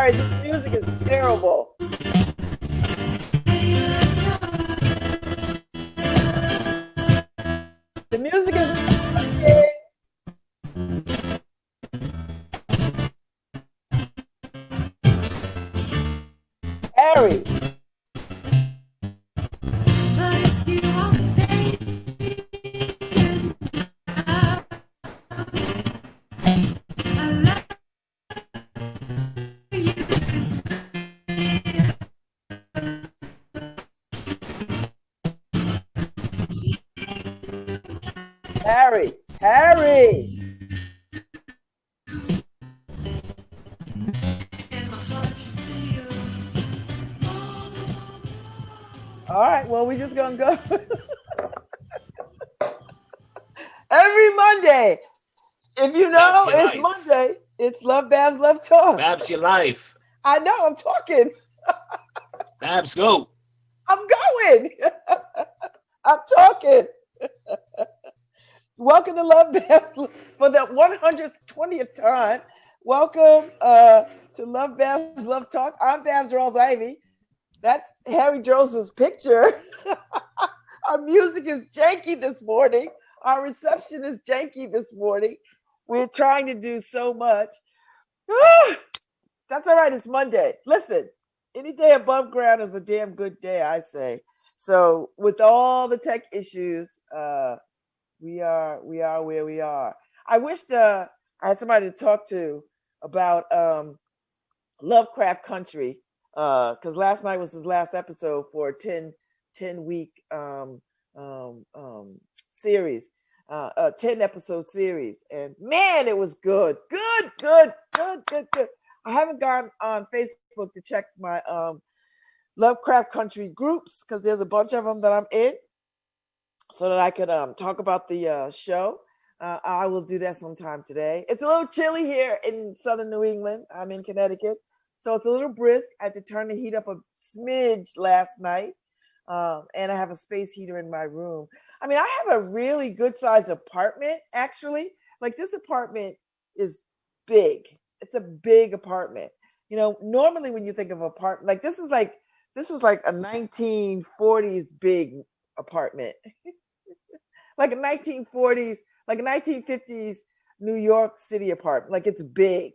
Harry, this music is terrible. The music is Harry. Harry, Harry. All right, well, we're just gonna go every Monday. If you know, it's life. Monday. It's LoveBabz, LoveTalk. Babz, your life. I know, I'm talking. Babz, go. I'm going. I'm talking. Welcome to LoveBabz for the 120th time. Welcome to LoveBabz, LoveTalk. I'm Babz Rawls-Ivy. That's Harry Joseph's picture. Our music is janky this morning. Our reception is janky this morning. We're trying to do so much. That's all right. It's Monday. Listen, any day above ground is a damn good day, I say. So with all the tech issues, we are where we are. I wish I had somebody to talk to about Lovecraft Country, because last night was his last episode for a 10-week series, a 10-episode series. And man, it was good. Good. I haven't gone on Facebook to check my Lovecraft Country groups because there's a bunch of them that I'm in, so that I could talk about the show. I will do that sometime today. It's a little chilly here in southern New England. I'm in Connecticut, so it's a little brisk. I had to turn the heat up a smidge last night, and I have a space heater in my room. I mean, I have a really good size apartment, actually. Like, this apartment is big. It's a big apartment. You know, normally when you think of apartment, like this is like a 1940s big apartment. Like a 1940s, like a 1950s New York City apartment. Like, it's big.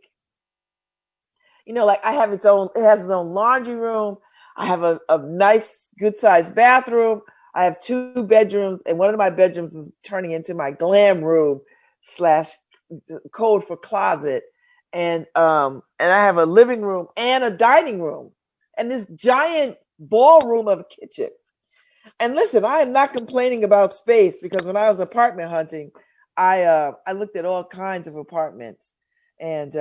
You know, like it has its own laundry room. I have a nice, good sized bathroom. I have 2 bedrooms, and one of my bedrooms is turning into my glam room / code for closet. And I have a living room and a dining room and this giant ballroom of a kitchen. And listen, I am not complaining about space, because when I was apartment hunting, I looked at all kinds of apartments, and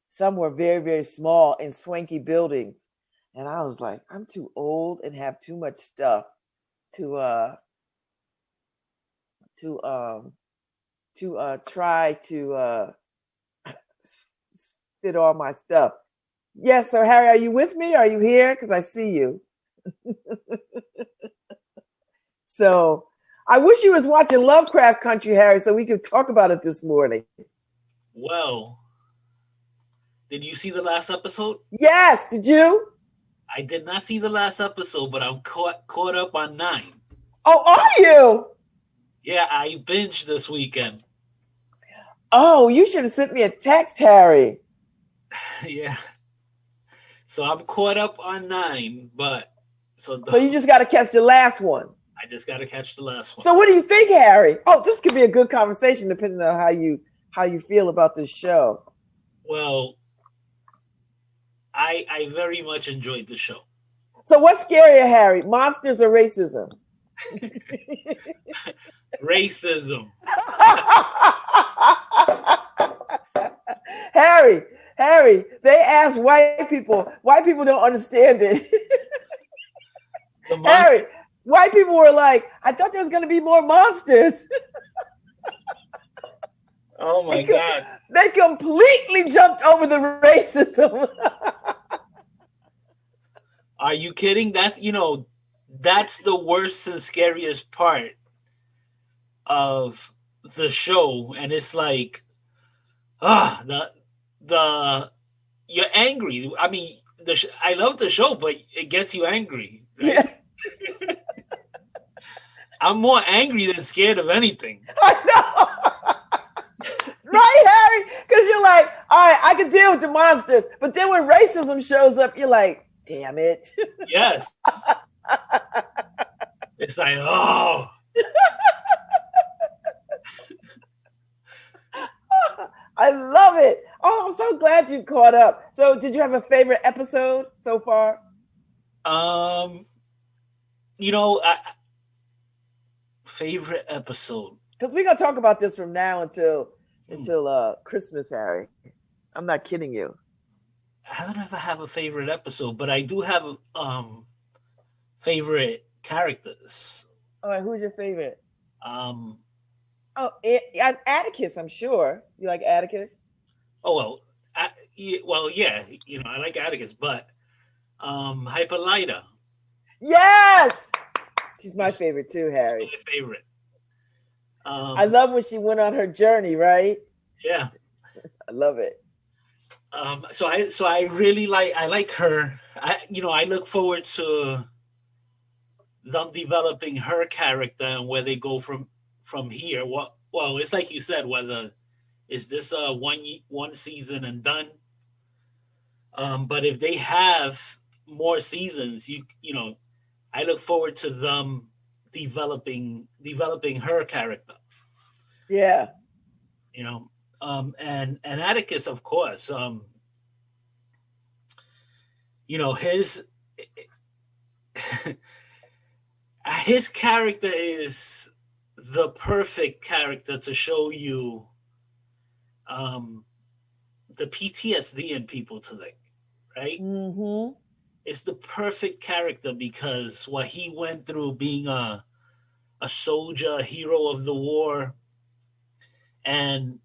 some were very, very small in swanky buildings. And I was like, I'm too old and have too much stuff to try to fit all my stuff. Yes, so Harry, are you with me? Are you here? Because I see you. So I wish you was watching Lovecraft Country, Harry, so we could talk about it this morning. Well, did you see the last episode? Yes, did you? I did not see the last episode, but I'm caught up on 9. Oh, are you? Yeah, I binged this weekend. Oh, you should have sent me a text, Harry. Yeah. So I'm caught up on 9, but so you just got to catch the last one. I just got to catch the last one. So what do you think, Harry? Oh, this could be a good conversation depending on how you feel about this show. Well, I very much enjoyed the show. So what's scarier, Harry? Monsters or racism? Racism. Harry, they ask white people. White people don't understand it. Harry, white people were like, I thought there was going to be more monsters. Oh my God. They completely jumped over the racism. Are you kidding? That's the worst and scariest part of the show. And it's like, the you're angry. I mean, I love the show, but it gets you angry, right? Yeah, I'm more angry than scared of anything. I know. Right, Harry? Because you're like, all right, I can deal with the monsters. But then when racism shows up, you're like, damn it. Yes. It's like, oh, I love it. Oh, I'm so glad you caught up. So, did you have a favorite episode so far? um, favorite episode. Because we're gonna talk about this from now until Hmm. Christmas, Harry. I'm not kidding you. I don't know if I have a favorite episode, but I do have favorite characters. All right, who's your favorite? Um, Oh, Atticus. I'm sure you like Atticus. oh well, yeah, I like Atticus, but Hyperlighter Yes, she's my is favorite too, Harry. my favorite. I Um, love when she went on her journey. Right? yeah. I love it. So I really like her. I look forward to them developing her character and where they go from here. Well, it's like you said, whether is this one season and done. But if they have more seasons, I look forward to them developing her character. Yeah. You know, and Atticus, of course. His his character is the perfect character to show you um, the PTSD in people today, right? Mm-hmm. It's the perfect character because what he went through being a soldier, a hero of the war, and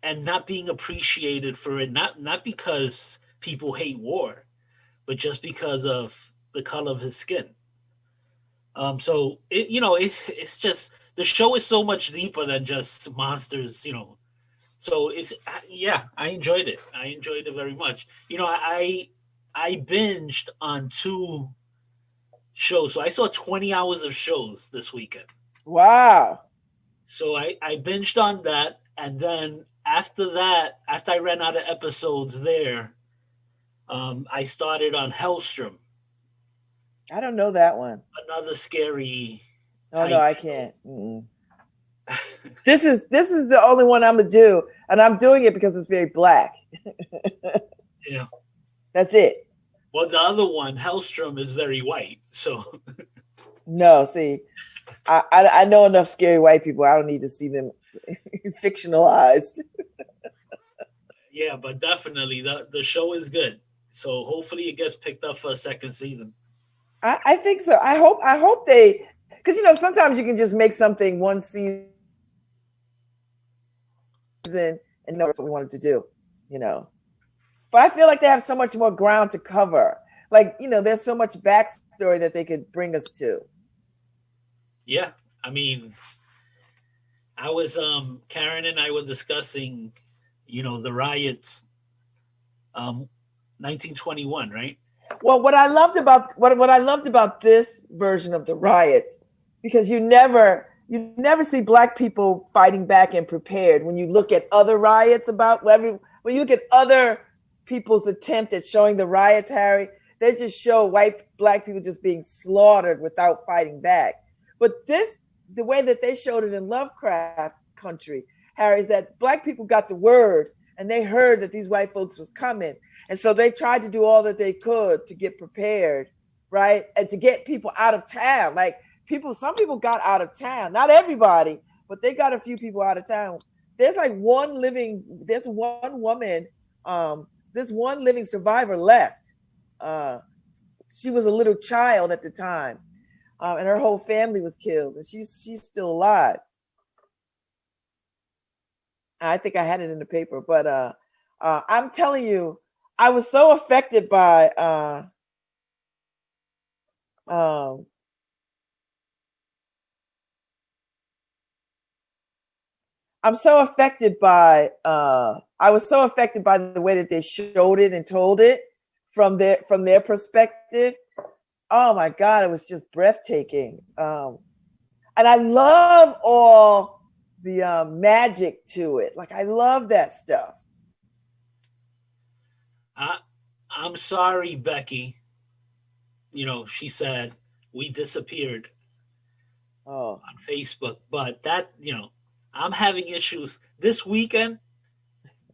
not being appreciated for it, not because people hate war, but just because of the color of his skin. So it's just the show is so much deeper than just monsters. So yeah, I enjoyed it. I enjoyed it very much. I binged on two shows. So I saw 20 hours of shows this weekend. Wow. So I binged on that, and then after that, after I ran out of episodes there, I started on Hellstrom, I don't know that one. another scary Oh no, type I show. can't. Mm-mm. This is the only one I'm gonna do, and I'm doing it because it's very black. Yeah. That's it. Well, the other one, Hellstrom, is very white. So No, see, I know enough scary white people. I don't need to see them fictionalized. yeah, but definitely the show is good. So hopefully it gets picked up for a second season. I think so. I hope they, because sometimes you can just make something one season and know that's what we wanted to do. You know, but I feel like they have so much more ground to cover. Like there's so much backstory that they could bring us to. Yeah, I mean, I was Karen and I were discussing, the riots, 1921, right? Well, what I loved about this version of the riots, because you never see black people fighting back and prepared. When you look at other riots when you look at other people's attempt at showing the riots, Harry, they just show black people just being slaughtered without fighting back. But the way that they showed it in Lovecraft Country, Harry, is that black people got the word and they heard that these white folks was coming. And so they tried to do all that they could to get prepared, right? And to get people out of town. Like some people got out of town. Not everybody, but they got a few people out of town. There's one woman, this one living survivor left. She was a little child at the time, and her whole family was killed, and she's still alive. I think I had it in the paper, but I'm telling you, I was so affected by um, I'm so affected by I was so affected by the way that they showed it and told it from their perspective. Oh my God, it was just breathtaking. And I love all the magic to it. Like I love that stuff. I'm sorry, Becky. She said we disappeared Oh, on Facebook, but I'm having issues this weekend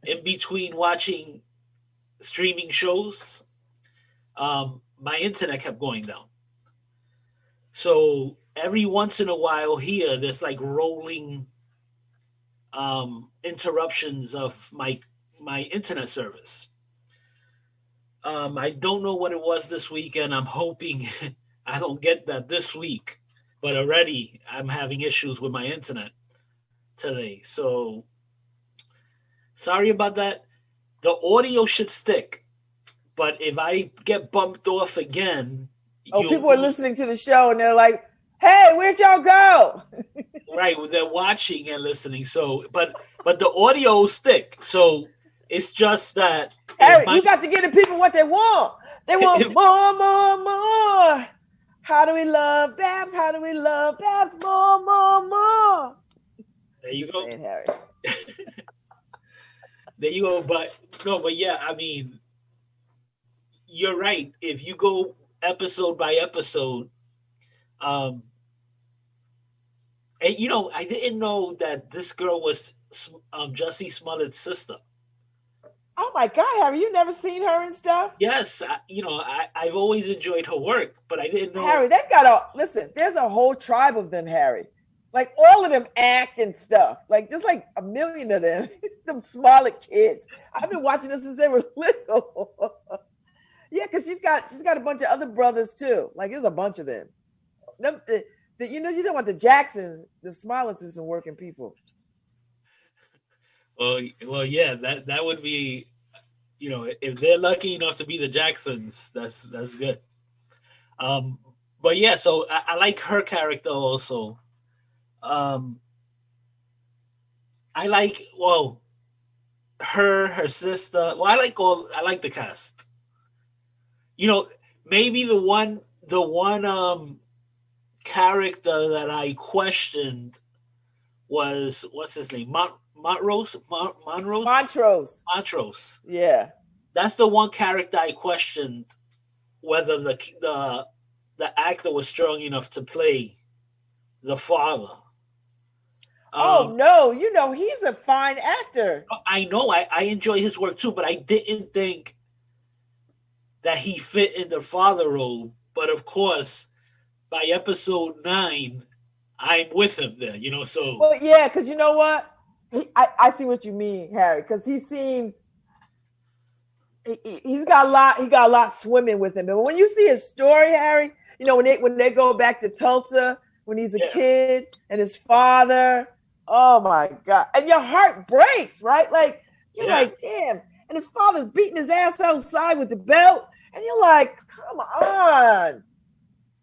in between watching streaming shows. My internet kept going down. So every once in a while here, there's like rolling interruptions of my internet service. I don't know what it was this weekend. I'm hoping I don't get that this week, but already I'm having issues with my internet today. So sorry about that. The audio should stick, but if I get bumped off again, people are listening to the show and they're like, "Hey, where'd y'all go?" Right, they're watching and listening. So, but the audio will stick. So it's just that Harry, you got to give the people what they want. They want more, more, more. How do we love Babz? How do we love Babz? More, more, more. There you go, saying, Harry. There you go. But yeah, I mean, you're right. If you go episode by episode, and I didn't know that this girl was Jussie Smollett's sister. Oh my God, Harry, you never seen her and stuff? Yes, I've always enjoyed her work, but I didn't know. Harry, they've got listen, there's a whole tribe of them, Harry. Like all of them act and stuff. Like there's like a million of them, them Smollett kids. I've been watching this since they were little. Yeah, because she's got a bunch of other brothers too. Like there's a bunch of them. You don't want the Jacksons, the Smolletts is some working people. Well, yeah, that would be, if they're lucky enough to be the Jacksons, that's good. But yeah, so I like her character also. I like her sister. Well, I like the cast. Maybe the one character that I questioned was, what's his name? Montrose. Yeah. That's the one character I questioned whether the actor was strong enough to play the father. Oh no, he's a fine actor. I know, I enjoy his work too, but I didn't think that he fit in the father role. But of course, by episode 9, I'm with him there, so. Well, yeah, because you know what? I see what you mean, Harry, because he seems he's got a lot swimming with him. And when you see his story, Harry, when they go back to Tulsa when he's a kid and his father, oh my God. And your heart breaks, right? Like you're like, damn. And his father's beating his ass outside with the belt. And you're like, come on.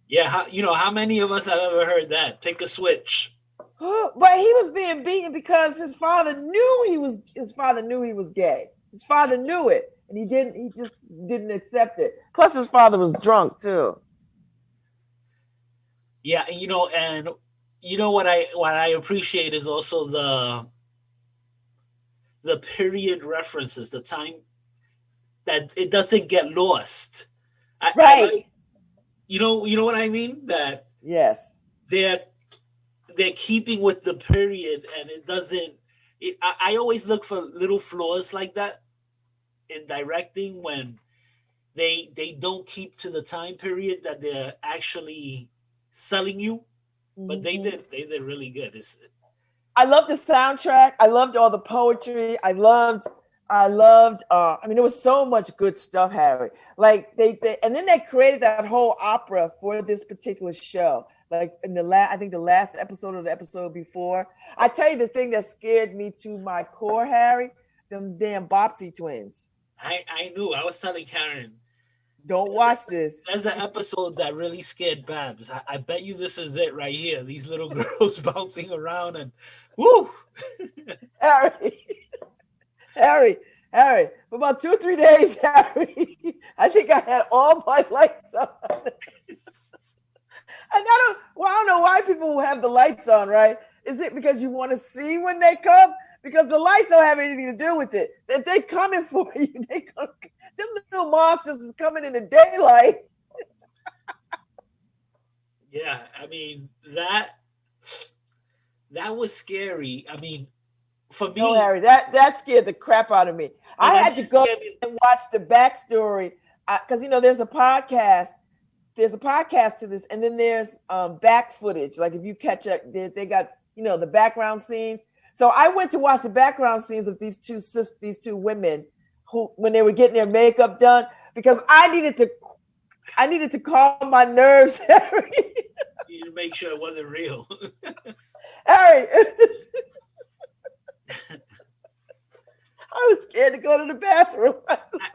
Yeah, how many of us have ever heard that? Pick a switch. But he was being beaten because his father knew he was gay. His father knew it, and he just didn't accept it. Plus his father was drunk too. Yeah, and what I appreciate is also the period references, the time that it doesn't get lost. Right. You know what I mean? That yes, they're keeping with the period, and it doesn't. I always look for little flaws like that in directing when they don't keep to the time period that they're actually selling you. But they did really good. I loved the soundtrack. I loved all the poetry. I loved. There was so much good stuff, Harry. Like and then they created that whole opera for this particular show. Like in I think the last episode or the episode before. I tell you the thing that scared me to my core, Harry, them damn Bobbsey twins. I knew. I was telling Karen, Don't watch this. There's an episode that really scared Babs. I bet you this is it right here. These little girls bouncing around and woo. Harry, Harry, Harry. For about 2 or 3 days, Harry, I think I had all my lights on. And I don't know why people have the lights on, right? Is it because you want to see when they come? Because the lights don't have anything to do with it. If they coming for you, them little monsters was coming in the daylight. Yeah, I mean that was scary. I mean, for me, No, Harry, that scared the crap out of me. I had to go and watch the backstory because there's a podcast. There's a podcast to this, and then there's back footage. Like if you catch up, they got the background scenes. So I went to watch the background scenes of these two women who, when they were getting their makeup done, because I needed to calm my nerves, Harry. You need to make sure it wasn't real. Harry, I was scared to go to the bathroom.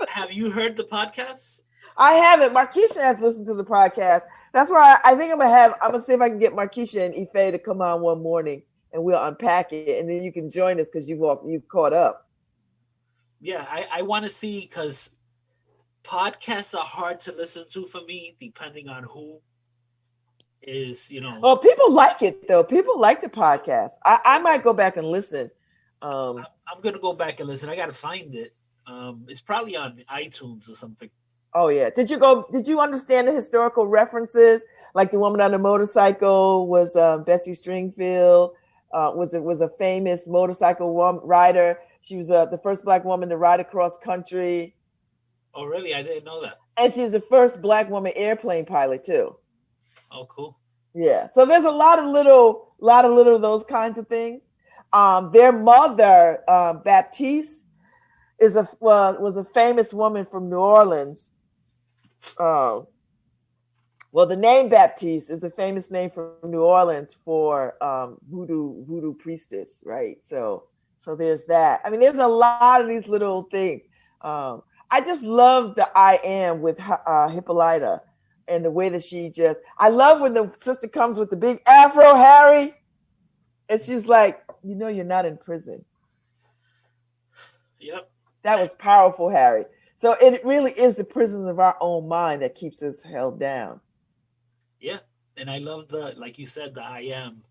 Have you heard the podcast? I haven't. Markeisha has listened to the podcast. That's why I think I'm gonna see if I can get Markeisha and Ife to come on one morning and we'll unpack it, and then you can join us because you've caught up. Yeah, I want to see, because podcasts are hard to listen to for me, depending on who is, Oh, people like it though. People like the podcast. I might go back and listen. I'm gonna go back and listen. I gotta find it. It's probably on iTunes or something. Oh yeah. Did you understand the historical references? Like the woman on the motorcycle was Bessie Stringfield. Was a famous motorcycle rider. She was the first Black woman to ride across country. Oh really? I didn't know that. And she's the first Black woman airplane pilot too. Oh cool. Yeah. So there's a lot of little those kinds of things. Their mother, Baptiste, was a famous woman from New Orleans. Well, the name Baptiste is a famous name from New Orleans for voodoo priestess, right? So there's that. I mean, there's a lot of these little things. I just love the I am with Hippolyta and the way that I love when the sister comes with the big afro, Harry, and she's like, you're not in prison. Yep. That was powerful, Harry. So it really is the prisons of our own mind that keeps us held down. Yeah. And I love like you said, the I am.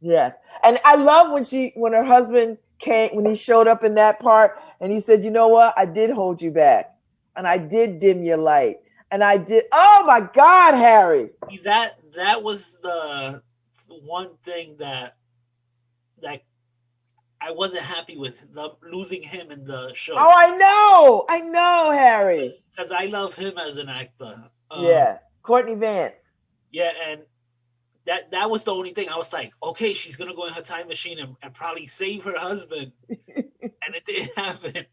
Yes. And I love when her husband came, when he showed up in that part and he said, you know what? I did hold you back and I did dim your light and I did. Oh my God, Harry. That was the one thing that I wasn't happy with, losing him in the show. Oh, I know, Harry. Because I love him as an actor. Yeah. Courtney Vance. Yeah, and that was the only thing. I was like, okay, she's gonna go in her time machine and probably save her husband, and it didn't happen.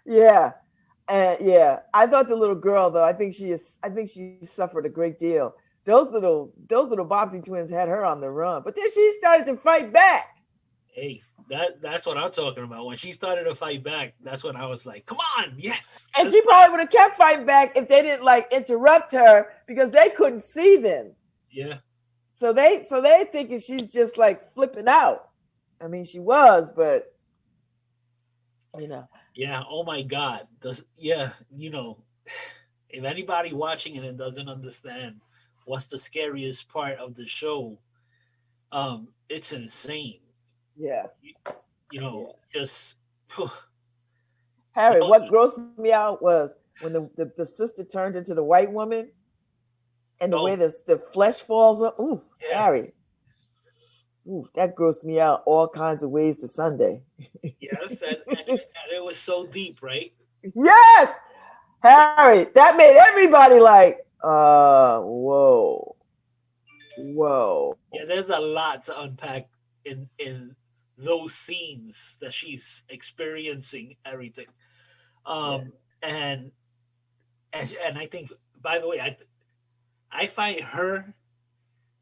Yeah, yeah. I thought the little girl, though, I think she suffered a great deal. Those little Babz twins had her on the run, but then she started to fight back. Hey, that's what I'm talking about. When she started to fight back, that's when I was like, come on, yes. And she probably would have kept fighting back if they didn't interrupt her, because they couldn't see them. Yeah. So they thinking she's just flipping out. I mean, she was, but Yeah. Oh my God. If anybody watching it and doesn't understand what's the scariest part of the show, it's insane. Yeah. Just Harry, what grossed me out was when the sister turned into the white woman and the way the flesh falls up. Oof, yeah. Harry. Oof, that grossed me out all kinds of ways to Sunday. Yes, and it was so deep, right? Yes, Harry, that made everybody whoa. Yeah, there's a lot to unpack in those scenes that she's experiencing everything. And I think, by the way, I find her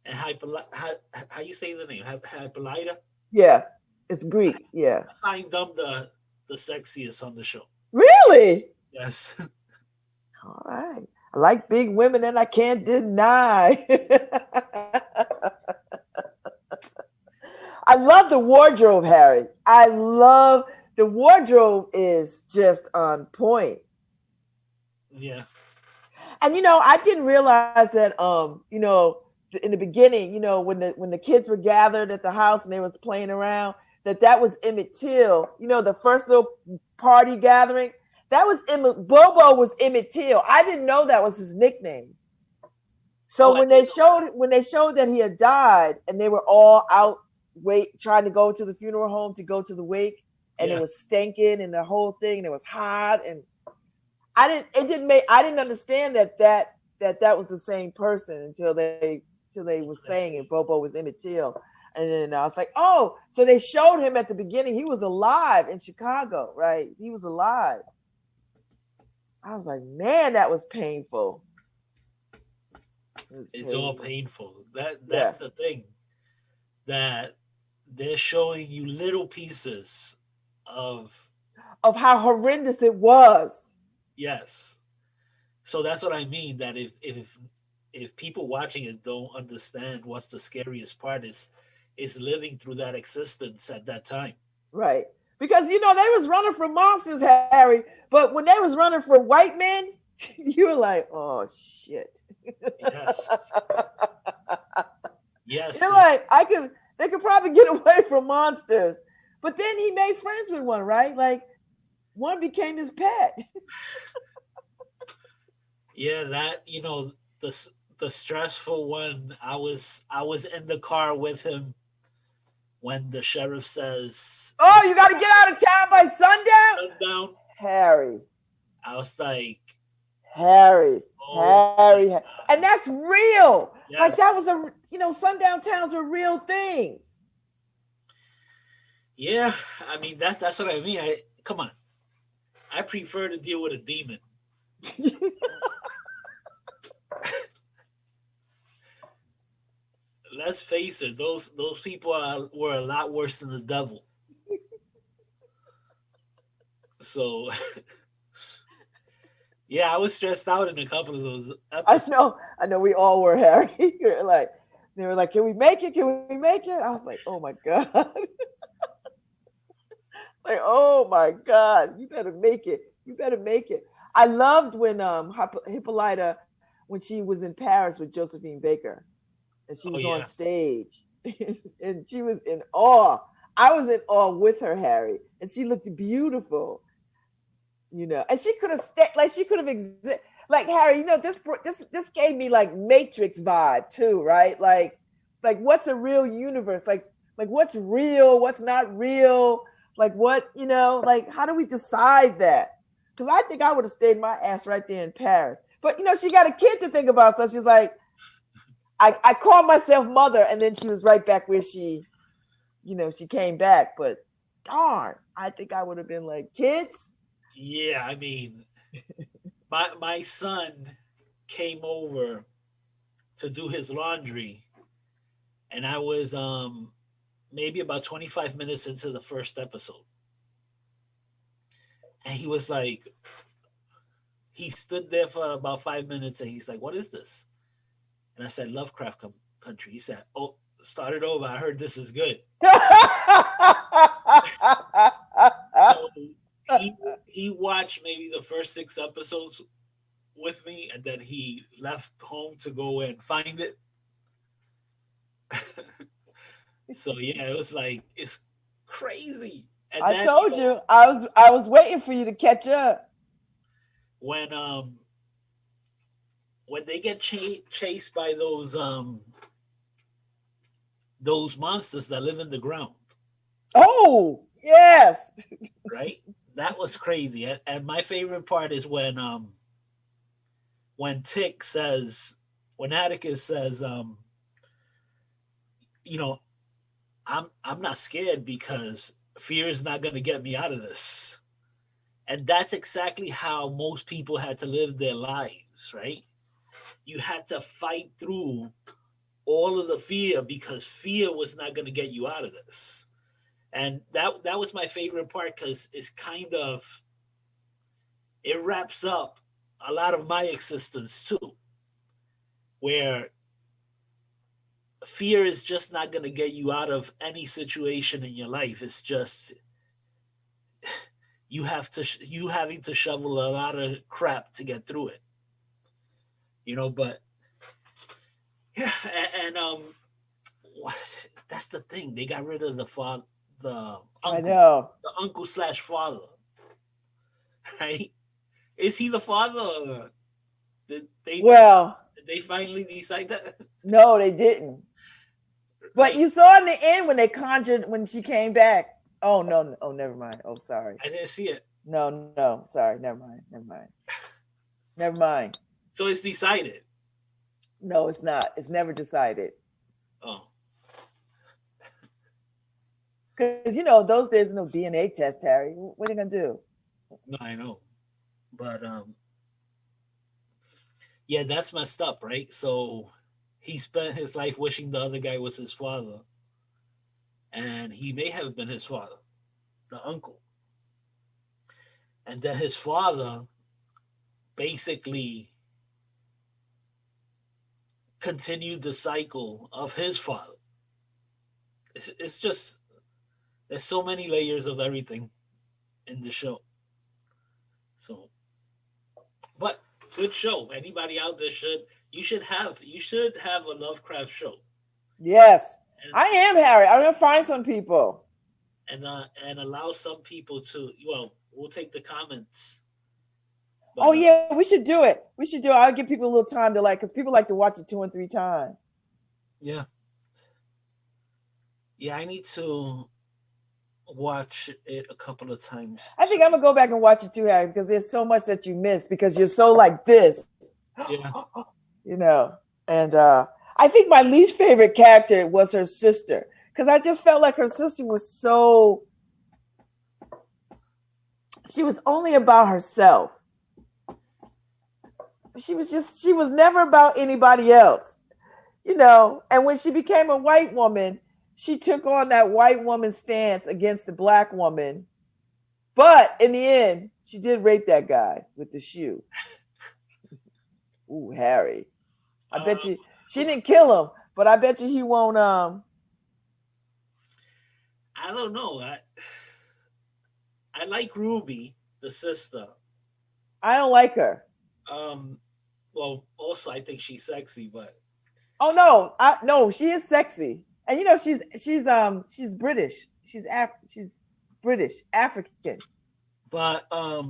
and how you say the name, Hippolyta? Yeah, it's Greek. Yeah, I find them the sexiest on the show. Really? Yes. All right. I like big women and I can't deny. I love the wardrobe, Harry. I love the wardrobe is just on point. Yeah. And I didn't realize that in the beginning, when the kids were gathered at the house and they was playing around, that was Emmett Till, the first little party gathering. That was Bobo was Emmett Till. I didn't know that was his nickname. So Oh, I did know that. when they showed that he had died and they were all out trying to go to the funeral home to go to the wake, and it Yeah. was stinking and the whole thing and it was hot, and I didn't understand that was the same person until they was saying it. Bobo was Emmett Till. And then I was like, oh, so they showed him at the beginning. He was alive in Chicago, right? He was alive. I was like, man, that was painful. It was It's all painful. painful. That's Yeah. the thing. That they're showing you little pieces of Of how horrendous it was. yes. So that's what I mean. That if people watching it don't understand what's the scariest part is living through that existence at that time. Right. Because they was running from monsters, Harry, but when they was running from white men, you were like, oh shit. Yes. Yes. You're like, they could probably get away from monsters. But then he made friends with one, right? Like one became his pet. Yeah, that the stressful one. I was in the car with him when the sheriff says Oh, you got to get out of town by sundown? sundown. Harry, I was like, Harry, oh my Harry. And god, that's real. Like yes, that was sundown towns were real things. yeah. I mean, that's what I mean. I come on. I prefer to deal with a demon. Let's face it; those people were a lot worse than the devil. So, yeah, I was stressed out in a couple of those episodes. I know we all were, Harry. You're like, they were like, can we make it? Can we make it? I was like, oh my God. Like, oh my God, you better make it. You better make it. I loved when Hippolyta, when she was in Paris with Josephine Baker and she Oh was on yeah, stage and she was in awe. I was in awe with her, Harry, and she looked beautiful, and she could have like she could have like Harry, this gave me like Matrix vibe too, right? Like what's a real universe? Like what's real, what's not real? Like what, like how do we decide that? Because I think I would have stayed my ass right there in Paris. But she got a kid to think about, so she's like, I called myself mother, and then she was right back where she came back. But darn, I think I would have been like, kids. yeah. I mean, my son came over to do his laundry, and I was maybe about 25 minutes into the first episode, and he was like, he stood there for about 5 minutes, and he's like, "What is this?" And I said, "Lovecraft Country." He said, "Oh, start it over. I heard this is good." So he watched maybe the first 6 episodes with me, and then he left home to go and find it. So yeah, it was like it's crazy. And I then told you I was waiting for you to catch up. when when they get chased by those monsters that live in the ground, Oh yes. right? That was crazy. And my favorite part is when Tick says, when Atticus says, you know, I'm not scared because fear is not going to get me out of this. And that's exactly how most people had to live their lives, right? You had to fight through all of the fear because fear was not going to get you out of this. And that was my favorite part because it wraps up a lot of my existence too, where fear is just not going to get you out of any situation in your life. It's just you having to shovel a lot of crap to get through it, but yeah. And that's the thing, they got rid of the father, the I uncle, know. the uncle slash father, right? Is he the father, or did they Well, did they finally decide that? no, they didn't. But Right. you saw in the end when they conjured when she came back. Oh no! Oh, never mind. Oh, sorry. I didn't see it. No. Sorry. Never mind. Never mind. So it's decided. No, it's not. It's never decided. Oh, Because those days no DNA test, Harry. What are you gonna do? no, I know. But yeah, that's messed up, right? So he spent his life wishing the other guy was his father, and he may have been his father, the uncle. And then his father basically continued the cycle of his father. It's just, there's so many layers of everything in the show. So, but good show. Anybody out there you should have a Lovecraft show, Yes, and I am Harry. I'm gonna find some people. and allow some people to. Well, we'll take the comments, Oh but yeah, we should do it. We should do it. I'll give people a little time to because people like to watch it 2 and 3 times. yeah, yeah. I need to watch it a couple of times. I think I'm gonna go back and watch it too, Harry, because there's so much that you miss because you're so like this, Yeah, And I think my least favorite character was her sister because I just felt like her sister was so. She was only about herself. She was never about anybody else, And when she became a white woman, she took on that white woman stance against the black woman. But in the end, she did rape that guy with the shoe. Ooh, Harry. I bet you she didn't kill him, but I bet you he won't. I don't know. I like Ruby, the sister. I don't like her. Well, also I think she's sexy, but Oh no, no, she is sexy, and she's British. She's British African. but I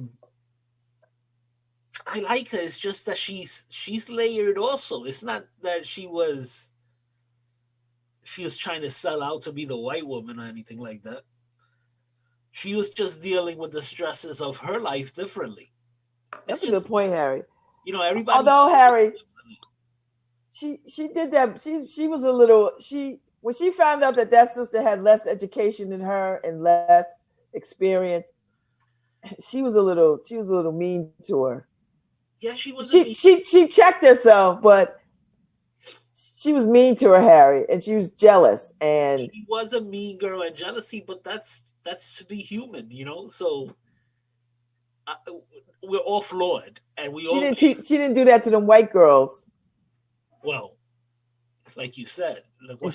like her. It's just that she's layered. Also, it's not that she was trying to sell out to be the white woman or anything like that. She was just dealing with the stresses of her life differently. That's a good point, Harry. Everybody. Although Harry, she did that. She was a little. When she found out that sister had less education than her and less experience, she was a little mean to her. Yeah, she was. She checked herself, but she was mean to her, Harry, and she was jealous. And she was a mean girl and jealousy, but that's to be human, So we're all flawed, and she didn't do that to them white girls. Well, like you said, and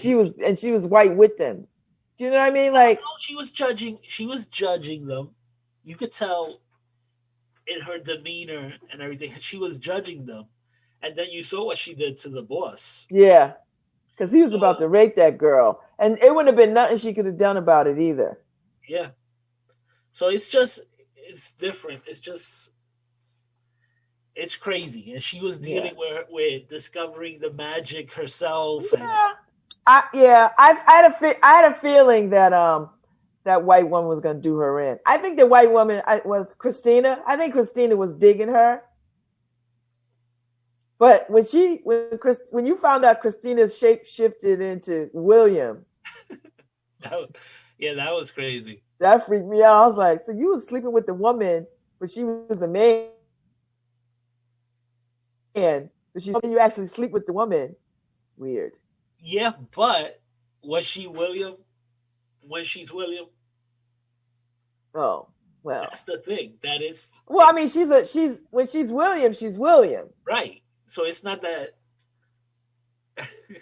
she was white with them. Do you know what I mean? Like she was judging them. You could tell in her demeanor and everything, she was judging them. And then you saw what she did to the boss. Yeah, because he was about to rape that girl, and it wouldn't have been nothing she could have done about it either. Yeah. So it's different. It's crazy, and she was dealing with discovering the magic herself. Yeah, I had a feeling that that white woman was going to do her in. I think the white woman was Christina. I think Christina was digging her. But when you found out Christina's shape shifted into William, that was crazy. That freaked me out. I was like, so you was sleeping with the woman, but she was a man, but you actually sleep with the woman. Weird. Yeah, but was she William when she's William? Oh, well. That's the thing. That is. Well, I mean, she's when she's William, she's William. Right. So it's not that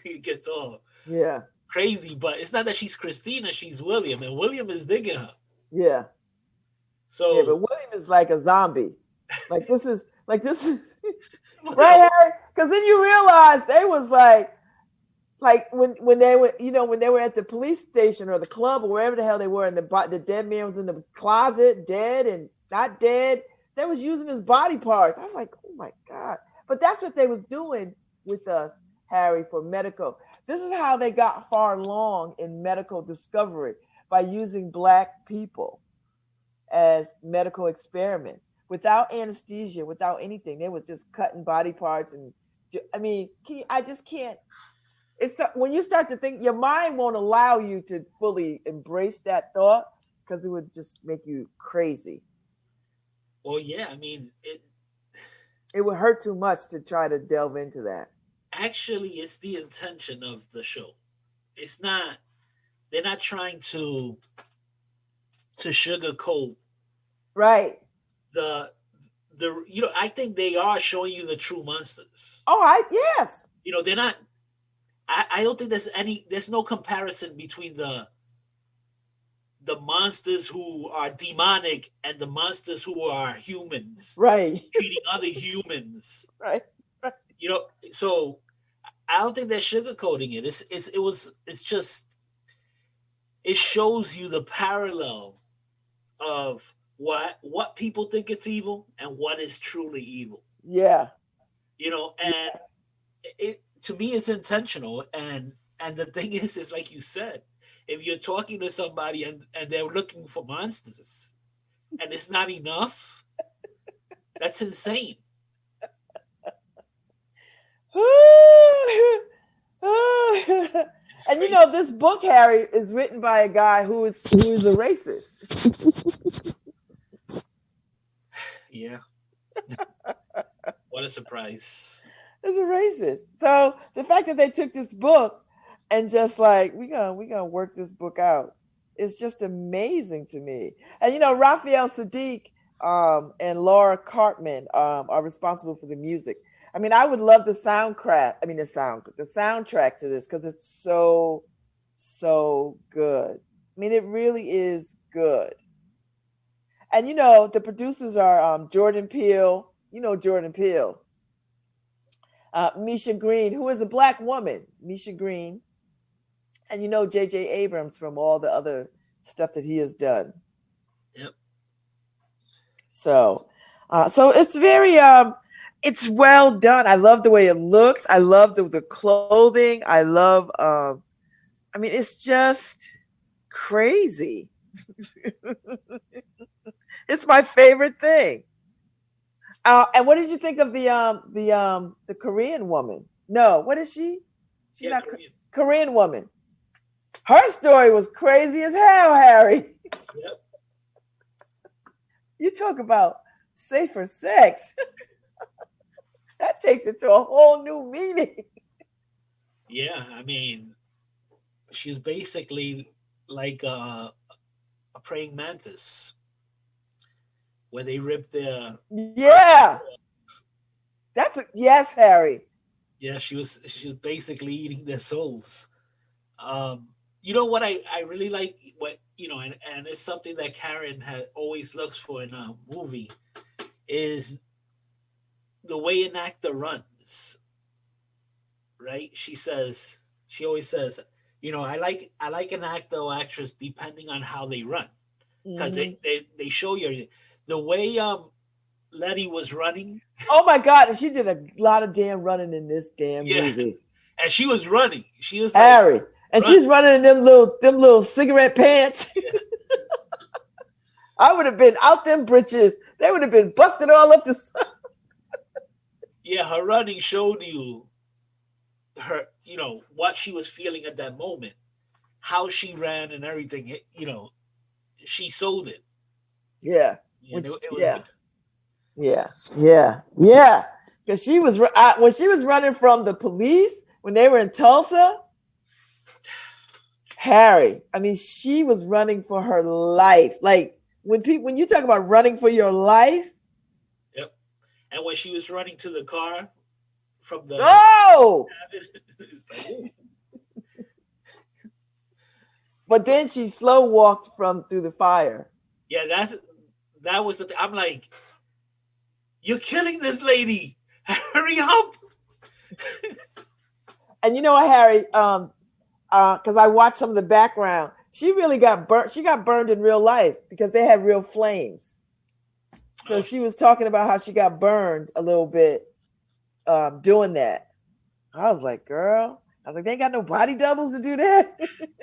it gets all Yeah. crazy, but it's not that she's Christina, she's William, and William is digging her. Yeah. Yeah, but So William is like a zombie. Like this is right, Harry? Because then you realize they was like when they were, when they were at the police station or the club or wherever the hell they were, and the dead man was in the closet, dead and not dead. They was using his body parts. I was like, oh my God. But that's what they was doing with us, Harry, for medical. This is how they got far along in medical discovery, by using Black people as medical experiments without anesthesia, without anything. They were just cutting body parts. And I mean, I just can't. It's when you start to think, your mind won't allow you to fully embrace that thought, because it would just make you crazy. well, yeah, I mean, It would hurt too much to try to delve into that. actually it's the intention of the show. It's not, they're not trying to sugarcoat Right. the I think they are showing you the true monsters. Oh, yes. They're not. I don't think there's no comparison between the monsters who are demonic and the monsters who are humans, Right. treating other humans. Right. So I don't think they're sugarcoating it. It's just, it shows you the parallel of what people think it's evil and what is truly evil. Yeah. And it, to me, it's intentional. And the thing is like you said, if you're talking to somebody and they're looking for monsters and it's not enough, that's insane. And this book, Harry, is written by a guy who is a racist. Yeah. What a surprise. Is a racist. So the fact that they took this book and just like, we gonna work this book out, is just amazing to me. And Raphael Sadiq and Laura Cartman are responsible for the music. I mean, I would love the soundtrack to this, because it's so good. I mean, it really is good. And the producers are Jordan Peele. Jordan Peele. Misha Green, who is a Black woman, Misha Green. And J.J. Abrams from all the other stuff that he has done. Yep. So it's very, it's well done. I love the way it looks. I love the clothing. I love, I mean, it's just crazy. It's my favorite thing. And what did you think of the Korean woman? No, what is she? She's not Korean woman. Her story was crazy as hell, Harry. Yep. You talk about safer sex. That takes it to a whole new meaning. Yeah, I mean, she's basically like a praying mantis, where they rip their. Yeah. Yes, Harry. Yeah, she was basically eating their souls. You know what I really like, and it's something that Karen always looks for in a movie, is the way an actor runs. Right? She always says, I like an actor or actress depending on how they run, because they show you the way Letty was running. Oh my God! And she did a lot of damn running in this damn movie. And she was running. She was Harry. And she's running in them little cigarette pants. Yeah. I would have been out them britches. They would have been busted all up the side. Yeah, her running showed you her, what she was feeling at that moment, how she ran and everything. She sold it. Yeah. It was Yeah. Because she was when she was running from the police when they were in Tulsa. Harry, I mean, she was running for her life. Like when you talk about running for your life, Yep. And when she was running to the car from the oh, it's like, ooh. but then she slow walked from through the fire. Yeah, that was the thing. I'm like, you're killing this lady. Hurry up. And you know what, Harry? Because I watched some of the background. She really got burnt. She got burned in real life because they had real flames. So Oh, she was talking about how she got burned a little bit doing that. I was like, girl, I was like, they ain't got no body doubles to do that.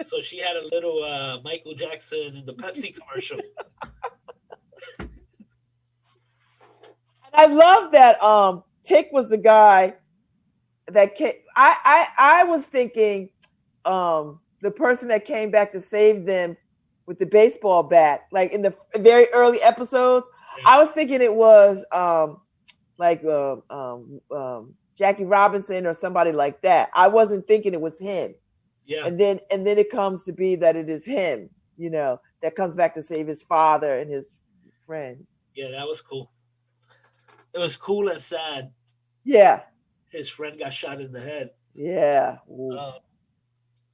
so she had a little Michael Jackson in the Pepsi commercial. And I love that Tick was the guy that came. I was thinking the person that came back to save them with the baseball bat, like in the very early episodes. Yeah. I was thinking it was Jackie Robinson or somebody like that. I wasn't thinking it was him. Yeah. And then it comes to be that it is him, that comes back to save his father and his friend. Yeah, that was cool. It was cool and sad. Yeah. His friend got shot in the head. Yeah.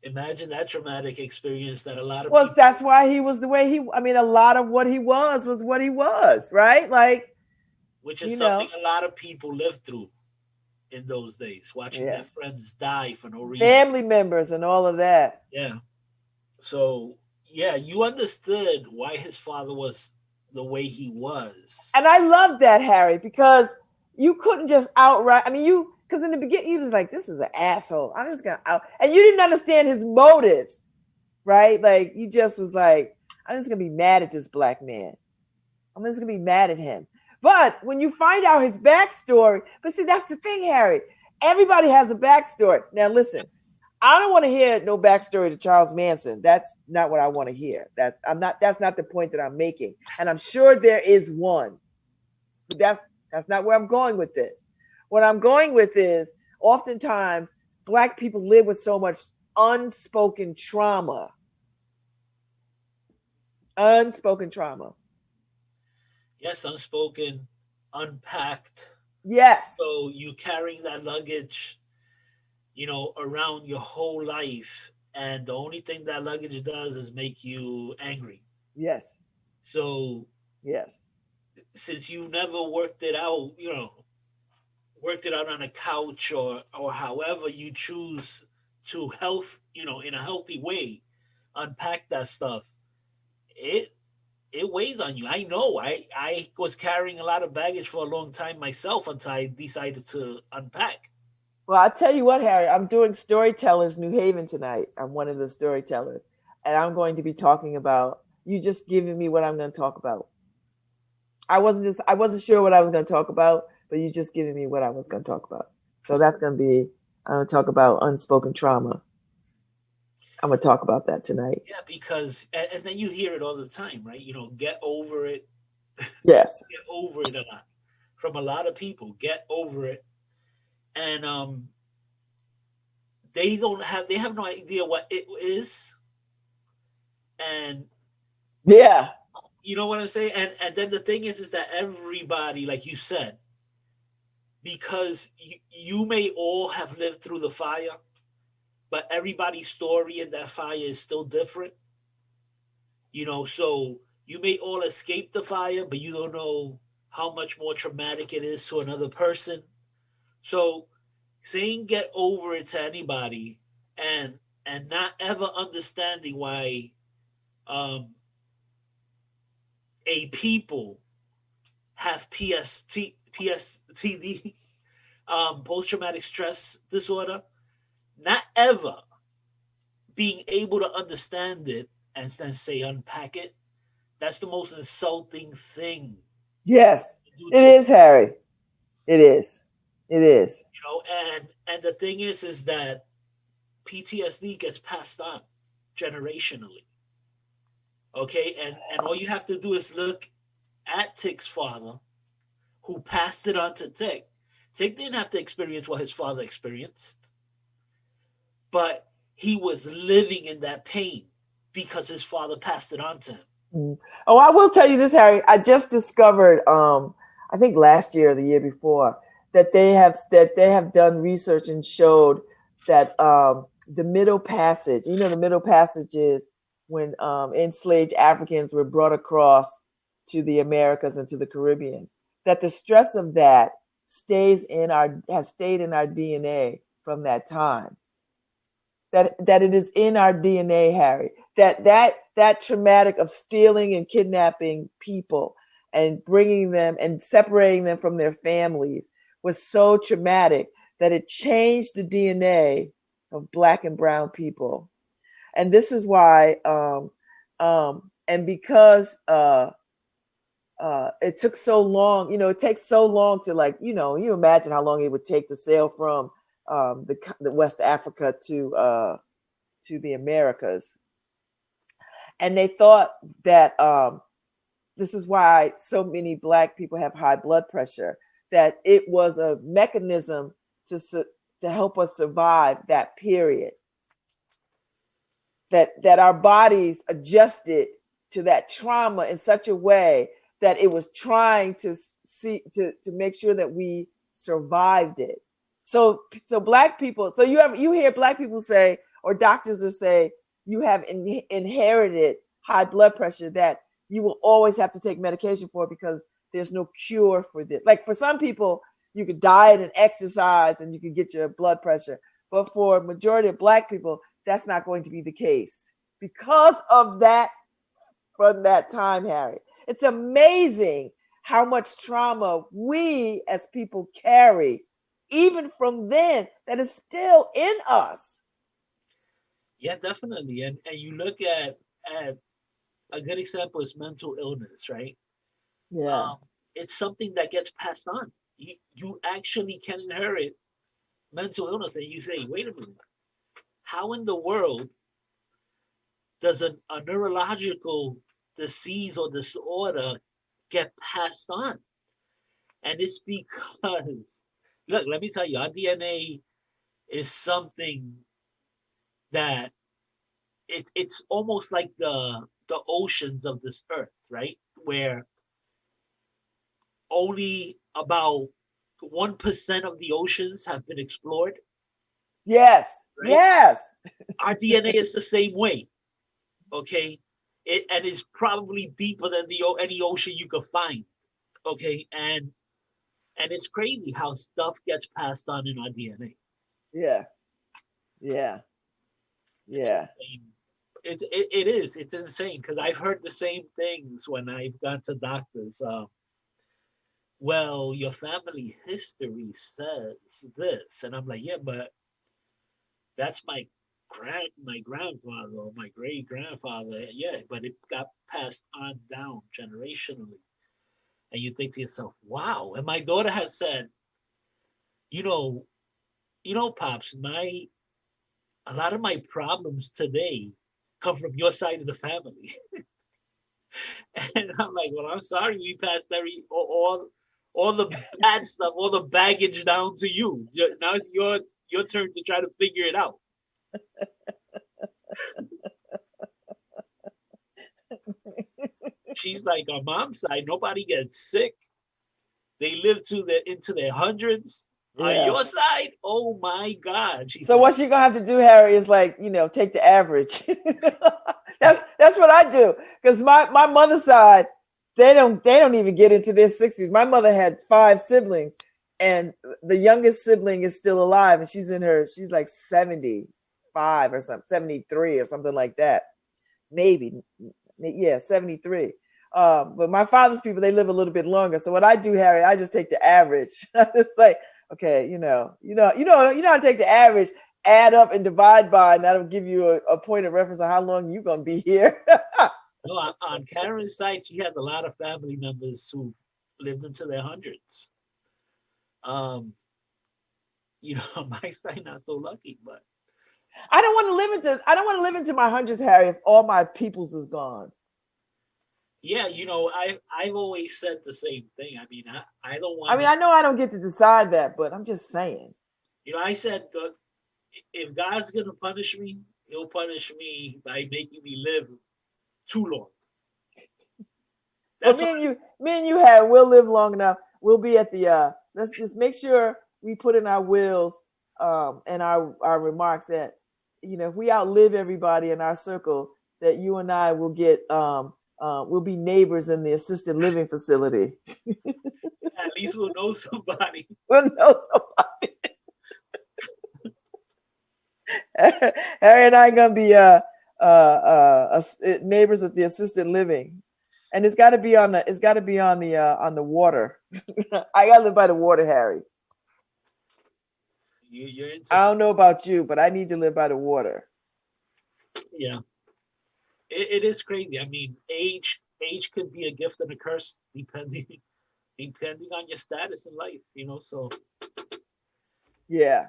Imagine that traumatic experience that a lot of people, that's why he was the way a lot of what he was what he was, right? Like, which is something a lot of people lived through in those days, watching their friends die for no reason. Family members and all of that. Yeah. So, yeah, you understood why his father was the way he was. And I love that, Harry, because you couldn't just outright, because in the beginning, you was like, this is an asshole. I'm just going to out. And you didn't understand his motives, right? Like, you just was like, I'm just going to be mad at this black man. I'm just going to be mad at him. But when you find out his backstory, but see, that's the thing, Harry. Everybody has a backstory. Now, listen, I don't want to hear no backstory to Charles Manson. That's not what I want to hear. That's not the point that I'm making. And I'm sure there is one. But that's not where I'm going with this. What I'm going with is oftentimes Black people live with so much unspoken trauma. Unspoken trauma. Yes, unspoken, unpacked. Yes. So you carrying that luggage, around your whole life. And the only thing that luggage does is make you angry. Yes. So, yes. Since you never worked it out, on a couch or however you choose to in a healthy way, unpack that stuff, it weighs on you. I know. I was carrying a lot of baggage for a long time myself until I decided to unpack. Well, I'll tell you what, Harry, I'm doing Storytellers New Haven tonight. I'm one of the storytellers. And I'm going to be talking about, you just giving me what I'm going to talk about. I wasn't sure what I was going to talk about, but you just giving me what I was going to talk about. So that's going to be, I'm going to talk about unspoken trauma. I'm going to talk about that tonight. Yeah, because, and then you hear it all the time, right? Get over it. Yes. Get over it a lot. From a lot of people, get over it. And they have no idea what it is. And yeah. You know what I'm saying? And then the thing is that everybody, like you said, because you may all have lived through the fire, but everybody's story in that fire is still different. So you may all escape the fire, but you don't know how much more traumatic it is to another person. So saying get over it to anybody and not ever understanding why a people have PTSD, post-traumatic stress disorder, not ever being able to understand it and then say unpack it, that's the most insulting thing. Yes, it is, Harry. It is. It is. And the thing is that PTSD gets passed on generationally. Okay, and all you have to do is look at Tick's father, who passed it on to Tick. Tick didn't have to experience what his father experienced, but he was living in that pain because his father passed it on to him. Mm. Oh, I will tell you this, Harry. I just discovered, I think last year or the year before, that they have done research and showed that the Middle Passage. You know, the Middle Passage is when enslaved Africans were brought across to the Americas and to the Caribbean. That the stress of that has stayed in our DNA from that time. That it is in our DNA, Harry. That traumatic of stealing and kidnapping people and bringing them and separating them from their families was so traumatic that it changed the DNA of Black and brown people. And this is why, and because it took so long, it takes so long to, like, you imagine how long it would take to sail from the West Africa to the Americas. And they thought that this is why so many Black people have high blood pressure, that it was a mechanism to help us survive that period. That our bodies adjusted to that trauma in such a way that it was trying to make sure that we survived it. So Black people, so you hear Black people say, or doctors will say, you have inherited high blood pressure that you will always have to take medication for because there's no cure for this. Like, for some people, you could diet and exercise and you could get your blood pressure. But for a majority of Black people, that's not going to be the case because of that, from that time, Harry. It's amazing how much trauma we as people carry, even from then, that is still in us. Yeah, definitely. And you look at a good example is mental illness, right? Yeah. Um, it's something that gets passed on. You actually can inherit mental illness, and you say, wait a minute, how in the world does a neurological disease or disorder get passed on? And it's because, look, let me tell you, our DNA is something that it's almost like the oceans of this earth, right? Where only about 1% of the oceans have been explored, Yes. right? Yes. Our DNA is the same way, okay? And it's probably deeper than any ocean you could find, okay? And it's crazy how stuff gets passed on in our DNA. Yeah. Yeah. It's Yeah. insane. It is. It's insane because I've heard the same things when I've gone to doctors. Well, your family history says this, and I'm like, yeah, but that's my grandfather or my great grandfather. Yeah, but it got passed on down generationally. And you think to yourself, wow. And my daughter has said, you know, Pops, my a lot of my problems today come from your side of the family. And I'm like, well, I'm sorry, we passed all the bad stuff, all the baggage down to you. Now it's your turn to try to figure it out. She's like, on mom's side, nobody gets sick. They live into their hundreds. On Yeah. your side, oh my God. She So said, what you're gonna have to do, Harry, is, like, take the average. That's what I do. Because my mother's side, they don't even get into their 60s. My mother had 5 siblings, and the youngest sibling is still alive, and she's like 75 or something, 73 or something like that. Maybe, yeah, 73. But my father's people, they live a little bit longer. So what I do, Harry, I just take the average. It's like, okay, how to take the average, add up and divide by, and that'll give you a point of reference on how long you're gonna be here. no, on Karen's side, she has a lot of family members who lived into their hundreds. Um, my side not so lucky, but I don't want to live into my hundreds, Harry, if all my peoples is gone. yeah, I've always said the same thing. I mean, I don't I want mean, to. I know I don't get to decide that, but I'm just saying. I said, if God's gonna punish me, He'll punish me by making me live too long. Well, That's what. me and you, Harry, we'll live long enough. We'll be at the. Let's just make sure we put in our wills, and our remarks that, if we outlive everybody in our circle, that you and I will get we'll be neighbors in the assisted living facility. At least we'll know somebody. We'll know somebody. Harry and I are gonna be neighbors at the assisted living, and it's got to be on the water. I gotta live by the water, Harry. You're into. I don't know about you, but I need to live by the water. Yeah, it is crazy. I mean, age could be a gift and a curse depending on your status in life. So Yeah.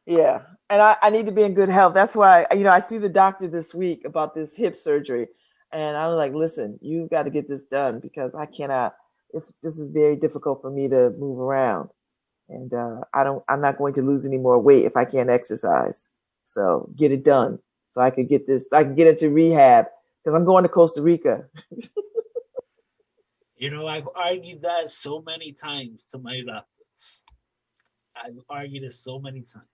Yeah. And I need to be in good health. That's why, I see the doctor this week about this hip surgery. And I was like, listen, you got to get this done because I cannot, this is very difficult for me to move around. And I'm not going to lose any more weight if I can't exercise. So get it done. So I could get into rehab because I'm going to Costa Rica. I've argued that so many times to my doctors. I've argued it so many times.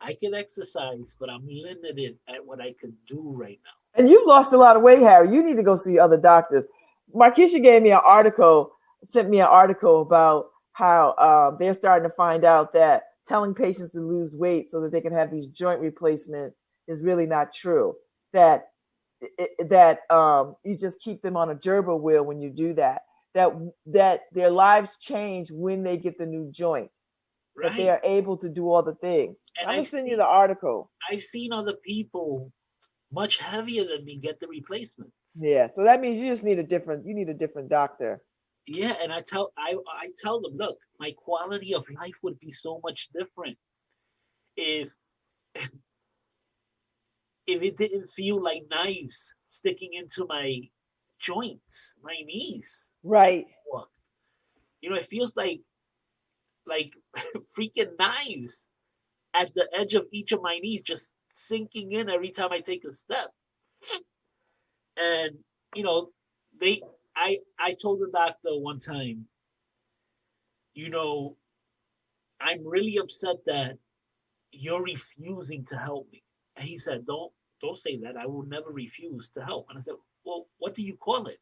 I can exercise, but I'm limited at what I could do right now. And you've lost a lot of weight, Harry. You need to go see other doctors. Markeisha sent me an article about how they're starting to find out that telling patients to lose weight so that they can have these joint replacements is really not true. That you just keep them on a gerbil wheel when you do that. That their lives change when they get the new joint. Right. That they are able to do all the things. And I'm gonna send you the article. I've seen other people much heavier than me get the replacements. Yeah, so that means you need a different doctor. Yeah, and I tell them, look, my quality of life would be so much different if it didn't feel like knives sticking into my joints, my knees. Right. It feels like freaking knives at the edge of each of my knees, just sinking in every time I take a step. And I told the doctor one time, I'm really upset that you're refusing to help me. And he said, don't say that. I will never refuse to help. And I said, well, what do you call it?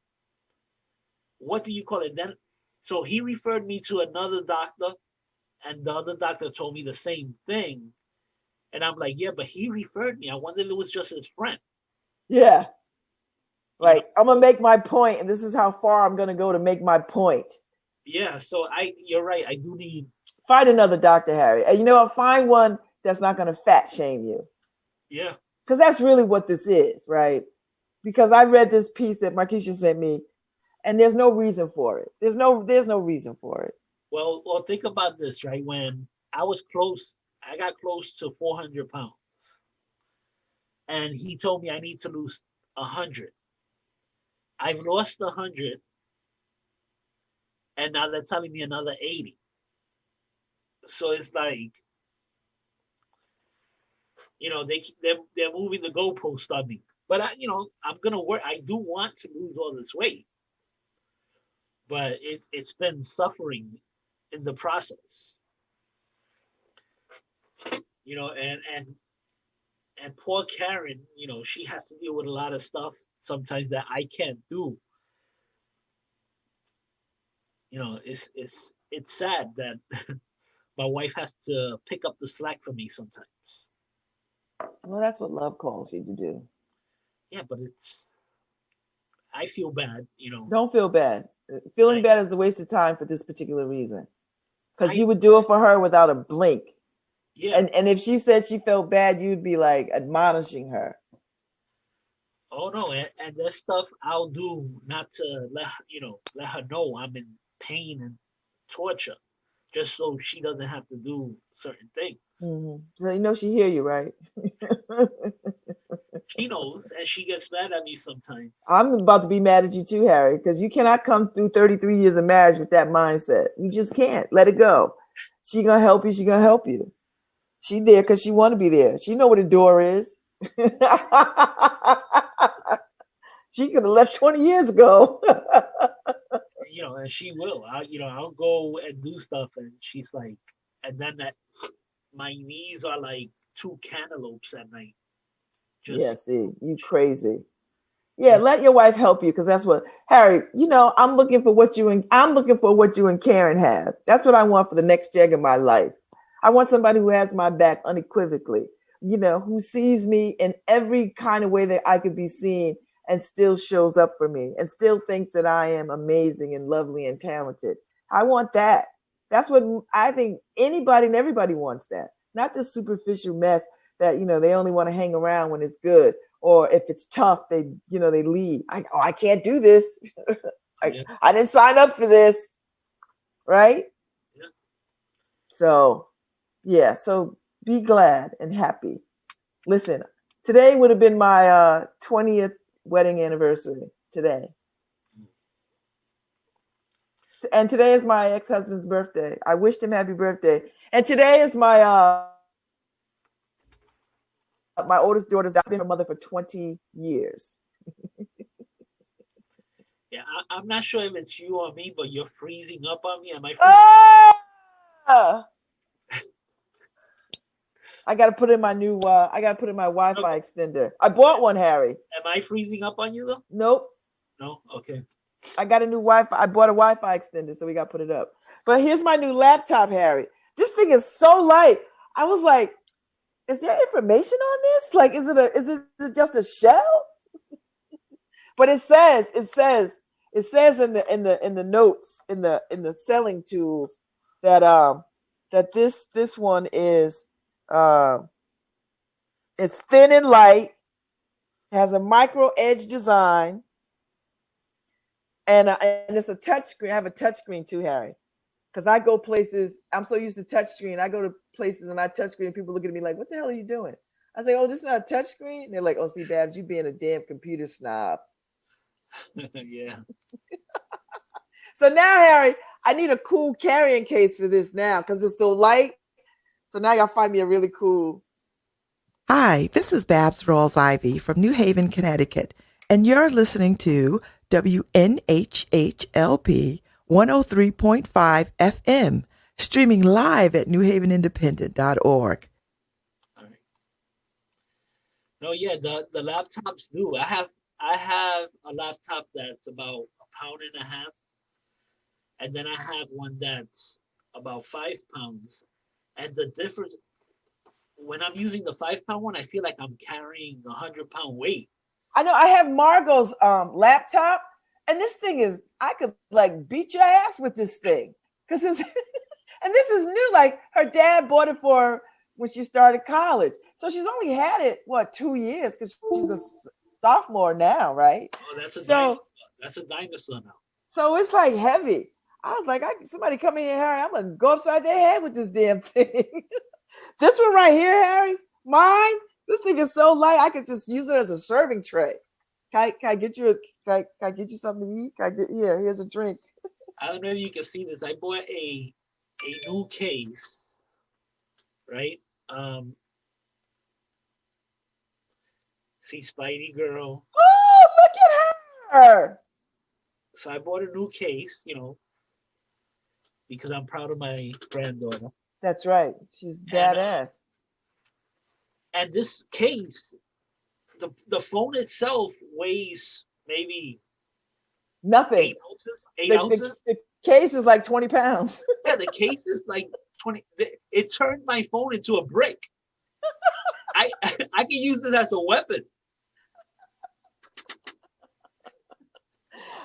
What do you call it? Then, so he referred me to another doctor, and the other doctor told me the same thing. And I'm like, yeah, but he referred me. I wonder if it was just his friend. Yeah. Like, I'm going to make my point, and this is how far I'm going to go to make my point. Yeah, so you're right. I do need... Find another doctor, Harry. And find one that's not going to fat shame you. Yeah. Because that's really what this is, right? Because I read this piece that Markeisha sent me, and there's no reason for it. There's no reason for it. Well, think about this, right? When I got close to 400 pounds. And he told me I need to lose 100. I've lost 100. And now they're telling me another 80. So it's like, they're moving the goalpost on me. But I'm going to work. I do want to lose all this weight. But it's been suffering in the process. And poor Karen, she has to deal with a lot of stuff sometimes that I can't do. It's sad that my wife has to pick up the slack for me sometimes. Well, that's what love calls you to do. Yeah, but I feel bad, Don't feel bad. Feeling bad is a waste of time for this particular reason. Because you would do it for her without a blink. Yeah. And if she said she felt bad, you'd be like admonishing her. Oh no, and there's stuff I'll do not to let her know I'm in pain and torture, just so she doesn't have to do certain things. Mm-hmm. So she hear you, right? She knows, and she gets mad at me sometimes. I'm about to be mad at you too, Harry, because you cannot come through 33 years of marriage with that mindset. You just can't. Let it go. She gonna help you. She gonna help you. She there because she want to be there. She know what a door is. She could have left 20 years ago. And she will. I'll go and do stuff, and she's like, and then my knees are like two cantaloupes at night. Yeah, Just see, you crazy. Yeah, let your wife help you because that's what Harry. I'm looking for what you and Karen have. That's what I want for the next jag of my life. I want somebody who has my back unequivocally. Who sees me in every kind of way that I could be seen and still shows up for me and still thinks that I am amazing and lovely and talented. I want that. That's what I think anybody and everybody wants that. Not this superficial mess that, they only want to hang around when it's good. Or if it's tough, they leave. I can't do this. I didn't sign up for this. Right? Yeah. So, yeah. So be glad and happy. Listen, today would have been my 20th wedding anniversary today. And today is my ex-husband's birthday. I wished him happy birthday. And today is my oldest daughter's been her mother for 20 years. Yeah, I'm not sure if it's you or me, but you're freezing up on me. Am I freezing? I got to put in my new. I got to put in my Wi-Fi extender. I bought one, Harry. Am I freezing up on you though? Nope. No. Okay. I got a new Wi-Fi. I bought a Wi-Fi extender, so we got to put it up. But here's my new laptop, Harry. This thing is so light. I was like, is there information on this? Like, is it just a shell? But it says in the notes in the selling tools that this one is it's thin and light, has a micro edge design, and it's a touch screen. I have a touch screen too, Harry, because I go places. I'm so used to touch screen. I go to places and I touch screen. And people look at me like, "What the hell are you doing?" I say, "Oh, this is not a touch screen." And they're like, "Oh, see, Babz, you being a damn computer snob." Yeah. So now, Harry, I need a cool carrying case for this now because it's so light. So now I gotta find me a really cool. Hi, this is Babz Rawls-Ivy from New Haven, Connecticut, and you're listening to WNHHLP 103.5 FM, streaming live at newhavenindependent.org. All right. No, yeah, the laptops do. I have a laptop that's about £1.5, and then I have one that's about 5 pounds. And the difference, when I'm using the 5-pound one, I feel like I'm carrying 100-pound weight. I know I have Margot's laptop, and this thing is, I could like beat your ass with this thing because it's and this is new. Like her dad bought it for her when she started college, so she's only had it 2 years because she's a sophomore now, right? Oh, that's a dinosaur. That's a dinosaur now. So it's like heavy. I was like, somebody come in here, Harry. I'm gonna go upside their head with this damn thing. This one right here, Harry, mine. This thing is so light, I could just use it as a serving tray. Can I get you something to eat? Here's a drink. I don't know if you can see this. I bought a new case, right? See Spidey Girl. Oh, look at her. So I bought a new case, because I'm proud of my granddaughter. That's right. She's badass. And this case, the phone itself weighs maybe nothing. 8 ounces. 8 ounces. The case is like 20 pounds. Yeah, the case is like 20. It turned my phone into a brick. I can use this as a weapon.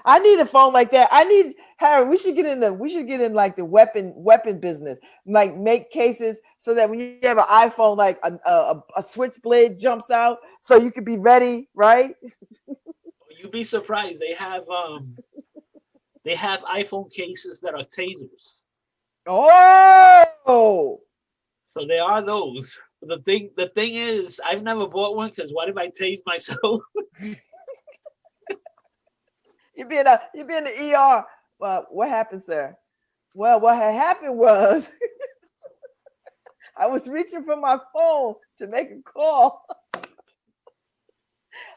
I need a phone like that. Harry, we should get in like the weapon business. Like make cases so that when you have an iPhone, like a switchblade jumps out, so you could be ready, right? You'd be surprised. They have iPhone cases that are tasers. Oh, so there are those. The thing is, I've never bought one because what if I tase myself? You'd be in the ER. Well, what happened, sir? Well, what had happened was I was reaching for my phone to make a call.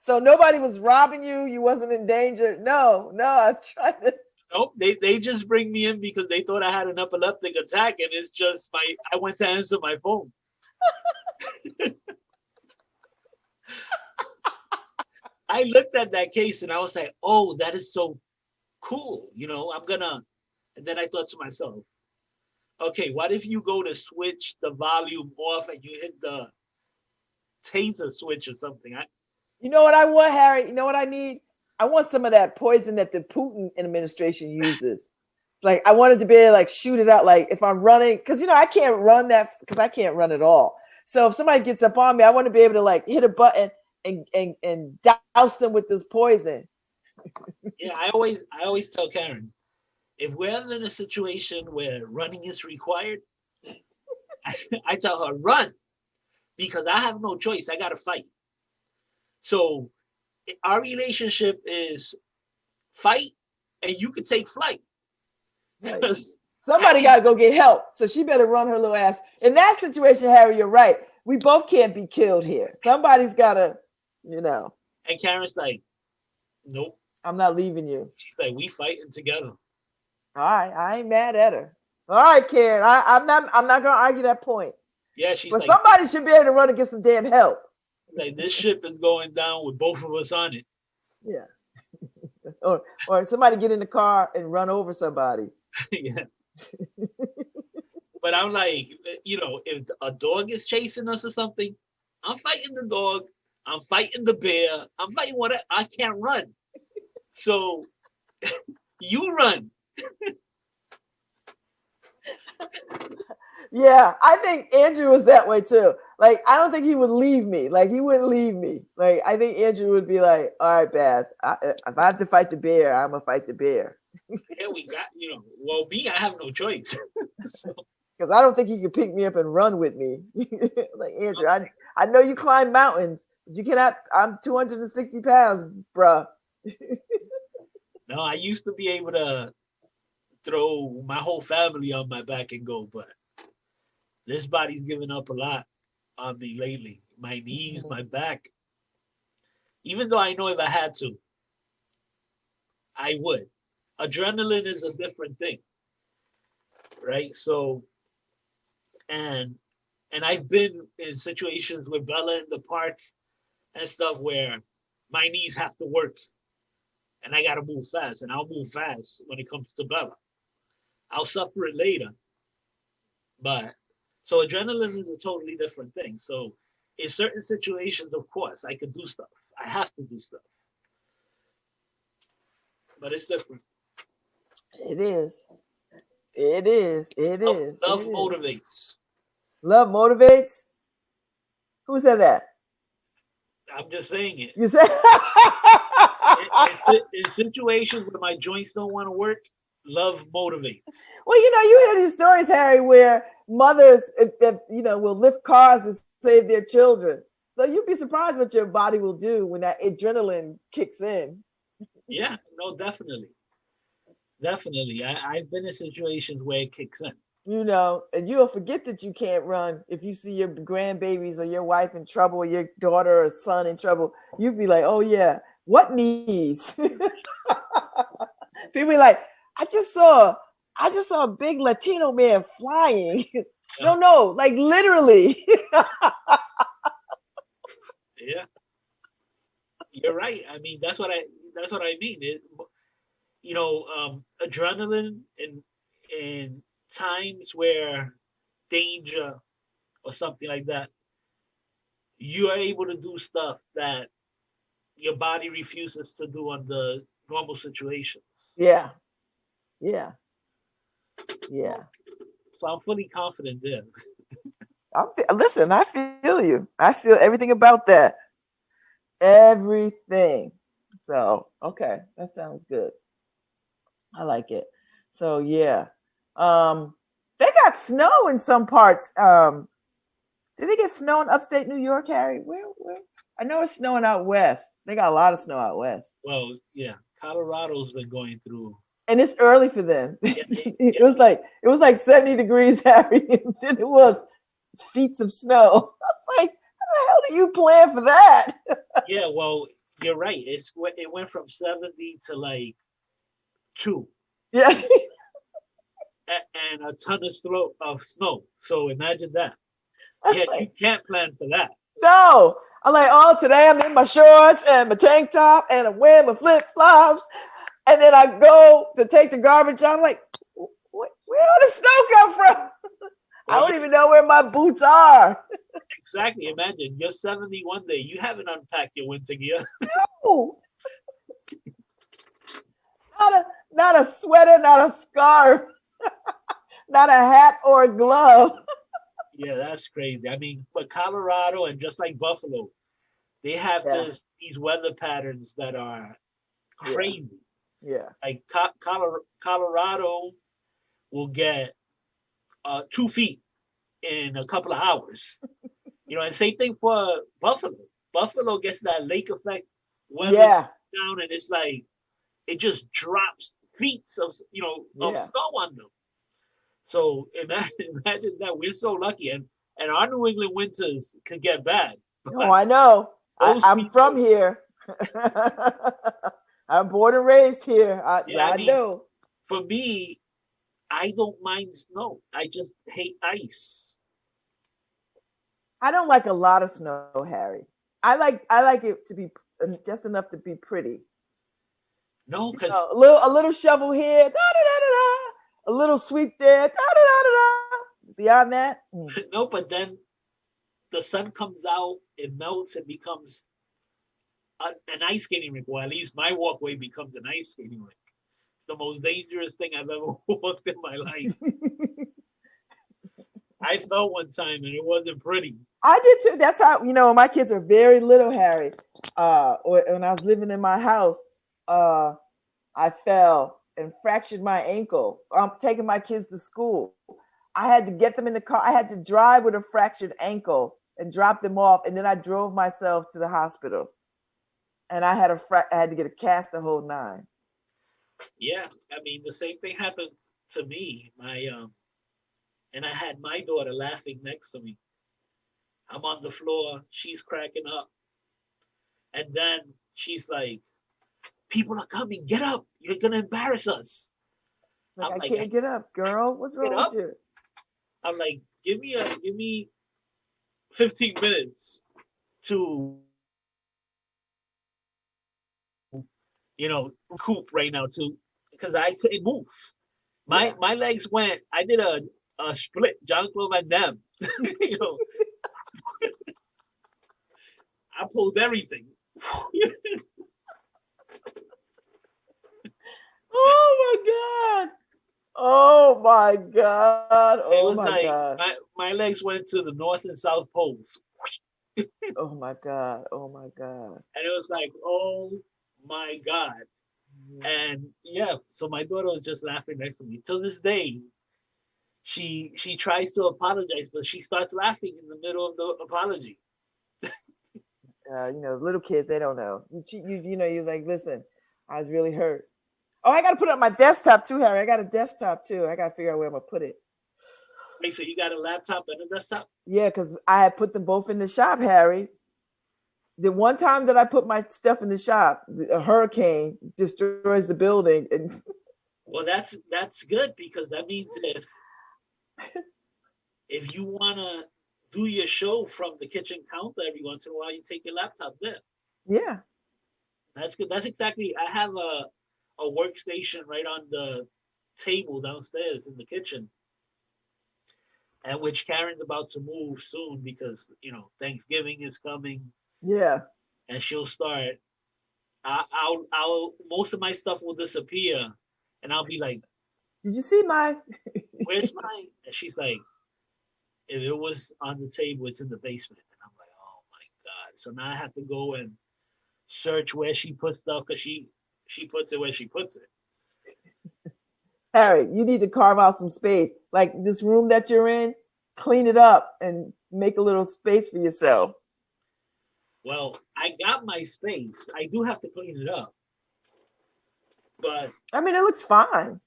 So nobody was robbing you. You wasn't in danger. No, I was trying to. Nope, they just bring me in because they thought I had an epileptic attack, and it's just I went to answer my phone. I looked at that case and I was like, oh, that is so cool. And then I thought to myself, okay, what if you go to switch the volume off and you hit the taser switch or something? You know what I want, Harry? You know what I need? I want some of that poison that the Putin administration uses. Like, I wanted to be able to like shoot it out. Like if I'm running, because I can't run that because I can't run at all. So if somebody gets up on me, I want to be able to like hit a button and douse them with this poison. Yeah, I always tell Karen, if we're ever in a situation where running is required, I tell her run, because I have no choice. I gotta fight. So our relationship is fight, and you could take flight. Somebody got to go get help. So she better run her little ass. In that situation, Harry, you're right. We both can't be killed here. Somebody's got to, And Karen's like, nope. I'm not leaving you. She's like, we fighting together. All right. I ain't mad at her. All right, Karen. I'm not going to argue that point. Yeah, she's but like, somebody should be able to run and get some damn help. Like, this ship is going down with both of us on it. Yeah. or somebody get in the car and run over somebody. Yeah. But I'm like, if a dog is chasing us or something, I'm fighting the dog. I'm fighting the bear. I'm fighting whatever. I can't run. So you run. Yeah, I think Andrew was that way too. Like, I don't think he would leave me. Like, he wouldn't leave me. Like, I think Andrew would be like, all right, Babz, if I have to fight the bear, I'm going to fight the bear. Yeah, we got, well, me, I have no choice. Because I don't think he could pick me up and run with me. Like, Andrew, I know you climb mountains, but you cannot, I'm 260 pounds, bruh. No, I used to be able to throw my whole family on my back and go, but this body's given up a lot on me lately. My knees, my back. Even though I know if I had to, I would. Adrenaline is a different thing, right? So, and I've been in situations with Bella in the park and stuff where my knees have to work and I got to move fast, and I'll move fast when it comes to Bella. I'll suffer it later, but so adrenaline is a totally different thing. So in certain situations, of course, I could do stuff. I have to do stuff. But it's different. It is. It is. It is. Love motivates. Love motivates? Who said that? I'm just saying it. You said in situations where my joints don't want to work, love motivates. Well, you hear these stories, Harry, where mothers, will lift cars and save their children. So you'd be surprised what your body will do when that adrenaline kicks in. Yeah, no, definitely. Definitely. I've been in situations where it kicks in. And you'll forget that you can't run if you see your grandbabies or your wife in trouble or your daughter or son in trouble. You'd be like, oh, yeah, what knees? People be like, I just saw a big Latino man flying. Yeah. No, like literally. Yeah, you're right. I mean, that's what I mean. Adrenaline in times where danger or something like that, you are able to do stuff that your body refuses to do under normal situations. Yeah. So I'm fully confident there. Listen, I feel you. I feel everything about that. Everything. So, okay, that sounds good. I like it. So, yeah. They got snow in some parts. Did they get snow in upstate New York, Harry? Where? I know it's snowing out west. They got a lot of snow out west. Well, yeah, Colorado's been going through. And it's early for them. It was like 70 degrees, Harry. And then it was feet of snow. I was like, how the hell do you plan for that? Yeah, well, you're right. It went from 70 to like 2, Yes. and a ton of snow. So imagine that. I'm Yeah, you like, can't plan for that. no. I'm like, oh, today I'm in my shorts and my tank top and I'm wearing my flip flops. And then I go to take the garbage out. I'm like, where did the snow come from? I don't even know where my boots are. Exactly. Imagine you're 70 one day. You haven't unpacked your winter gear. No. Not a sweater, not a scarf, not a hat or a glove. Yeah, that's crazy. I mean, but Colorado and just like Buffalo, they have these weather patterns that are crazy. Yeah. Like Colorado will get 2 feet in a couple of hours. And same thing for Buffalo. Buffalo gets that lake effect weather down, and it's like it just drops feet of snow on them. So imagine that. We're so lucky, and our New England winters could get bad. Oh, I know. I'm from here. I'm born and raised here. I know. For me, I don't mind snow. I just hate ice. I don't like a lot of snow, Harry. I like it to be just enough to be pretty. No, because a little shovel here, da, da, da, da, da. A little sweep there, da, da, da, da, da. Beyond that, no. But then the sun comes out, it melts, it becomes an ice skating rink. Well, at least my walkway becomes an ice skating rink. It's the most dangerous thing I've ever walked in my life. I fell one time and it wasn't pretty. I did too. That's how, my kids were very little, Harry. When I was living in my house, I fell and fractured my ankle. I'm taking my kids to school. I had to get them in the car. I had to drive with a fractured ankle and drop them off. And then I drove myself to the hospital. And I had to get a cast the whole 9. Yeah. I mean, the same thing happened to me. And I had my daughter laughing next to me. I'm on the floor. She's cracking up. And then she's like, people are coming. Get up. You're going to embarrass us. I can't get up, girl. What's wrong with you? I'm like, give me 15 minutes to, recoup right now because I couldn't move. My legs went, I did a split, Jean-Claude Van Damme. I pulled everything. Oh my God. Oh my God. My legs went to the North and South poles. Oh my God. And it was like, oh my God. And so my daughter was just laughing next to me. To this day, she tries to apologize, but she starts laughing in the middle of the apology. Little kids, they don't know. You're like, listen, I was really hurt. Oh, I got to put it on my desktop too, Harry. I got a desktop too. I got to figure out where I'm going to put it. Wait, so you got a laptop and a desktop? Yeah, because I had put them both in the shop, Harry. The one time that I put my stuff in the shop, a hurricane destroys the building. Well, that's good because that means if you want to do your show from the kitchen counter every once in a while, you take your laptop there. Yeah. That's good. That's exactly, I have a workstation right on the table downstairs in the kitchen, at which Karen's about to move soon because, Thanksgiving is coming. Yeah. And she'll start, I'll most of my stuff will disappear and I'll be like, did you see mine? Where's mine? And she's like, if it was on the table, it's in the basement. And I'm like, oh my God. So now I have to go and search where she puts stuff because she puts it where she puts it. Harry, you need to carve out some space. Like this room that you're in, clean it up and make a little space for yourself. Well, I got my space. I do have to clean it up. But I mean, it looks fine.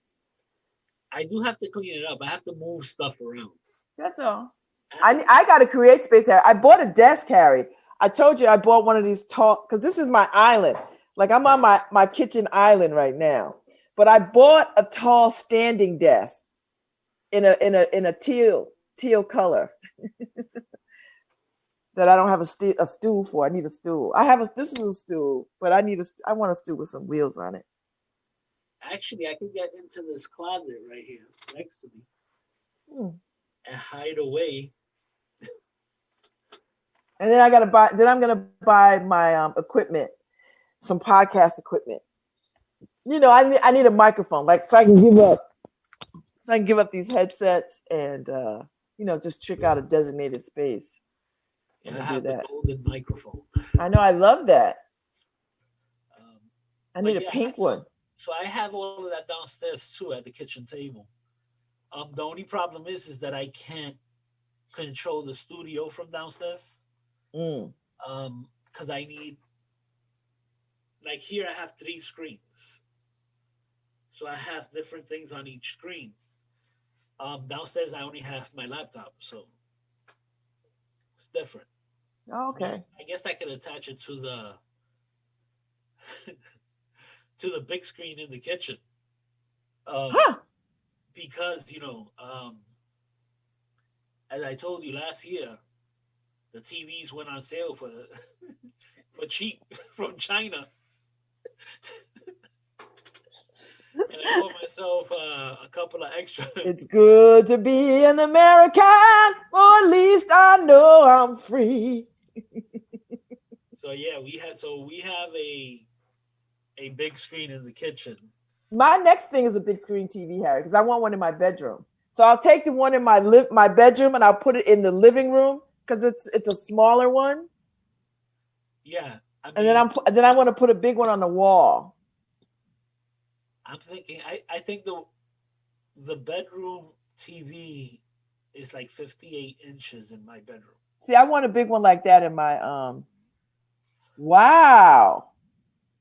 I do have to clean it up. I have to move stuff around. That's all. I got to create space, Harry. I bought a desk, Harry. I told you I bought one of these tall, because this is my island. Like I'm on my kitchen island right now. But I bought a tall standing desk in a teal color that I don't have a stool for. I need a stool. This is a stool, but I want a stool with some wheels on it. Actually, I can get into this closet right here next to me and hide away. And then I'm gonna buy my equipment, some podcast equipment. You know, I need a microphone, like so I can give up these headsets and just trick out a designated space. Yeah, I have the golden microphone. I know, I love that. I need a pink one. So I have all of that downstairs too at the kitchen table. The only problem is that I can't control the studio from downstairs. Because I need, like here I have 3 screens. So I have different things on each screen. Downstairs I only have my laptop, so it's different. Oh, okay. I guess I could attach it to the to the big screen in the kitchen. Because as I told you last year, the TVs went on sale for cheap from China. And I bought myself a couple of extra. It's good to be an American, or at least I know I'm free. So yeah, we have a big screen in the kitchen. My next thing is a big screen TV, Harry, because I want one in my bedroom. So I'll take the one in my bedroom and I'll put it in the living room because it's a smaller one. Yeah, and then I want to put a big one on the wall. I'm thinking. I think the bedroom TV is like 58 inches in my bedroom. See, I want a big one like that in my Wow.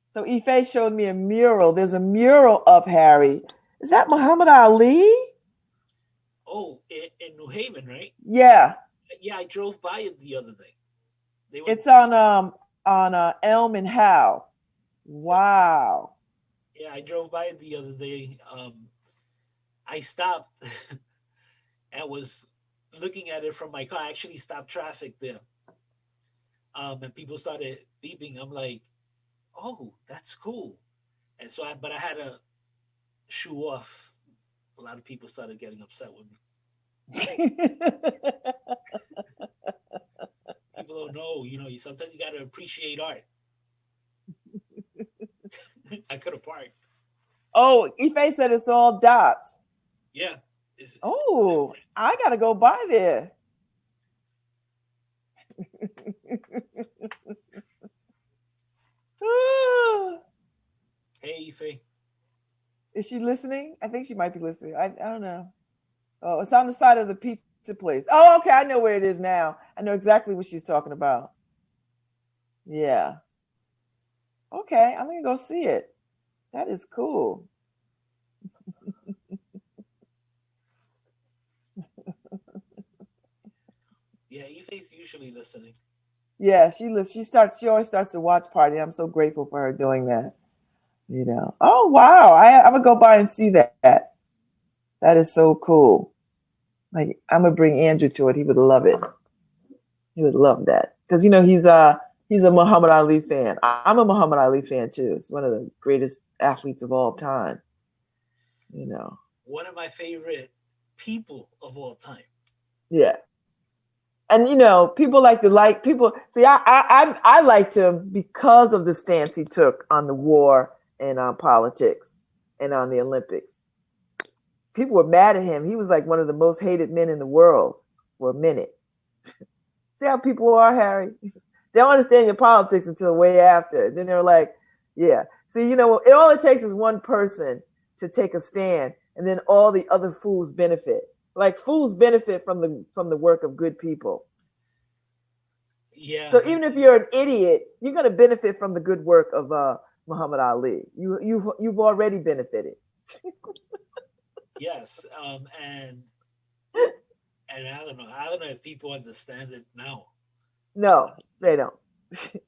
So Ife showed me a mural. There's a mural up, Harry. Is that Muhammad Ali? Oh, in New Haven, right? Yeah. Yeah, I drove by it the other day. It's on Elm and Howe. Wow. Yeah, I drove by it the other day. I stopped and was looking at it from my car. I actually stopped traffic there. And people started beeping. I'm like, oh, that's cool. And so I had to shoo off. A lot of people started getting upset with me. People don't know, sometimes you got to appreciate art. I could have parked. Oh, Ife said it's all dots. Yeah. I got to go by there. Hey, Ife. Is she listening? I think she might be listening. I don't know. Oh, it's on the side of the pizza place. Oh, okay. I know where it is now. I know exactly what she's talking about. Yeah. Okay, I'm going to go see it. That is cool. Yeah, Ife's usually listening. Yeah, she always starts the watch party. I'm so grateful for her doing that. Oh wow, I'm gonna go by and see that. That is so cool. Like I'm gonna bring Andrew to it. He would love it. He would love that because he's a Muhammad Ali fan. I'm a Muhammad Ali fan too. It's one of the greatest athletes of all time. One of my favorite people of all time. Yeah. And people people. See, I liked him because of the stance he took on the war and on politics and on the Olympics. People were mad at him. He was like one of the most hated men in the world for a minute. See how people are, Harry? They don't understand your politics until way after. Then they're like, yeah. See, all it takes is one person to take a stand, and then all the other fools benefit. Like fools benefit from the work of good people. Yeah. So even if you're an idiot, you're going to benefit from the good work of Muhammad Ali. You've already benefited. Yes. And I don't know if people understand it now. No, they don't.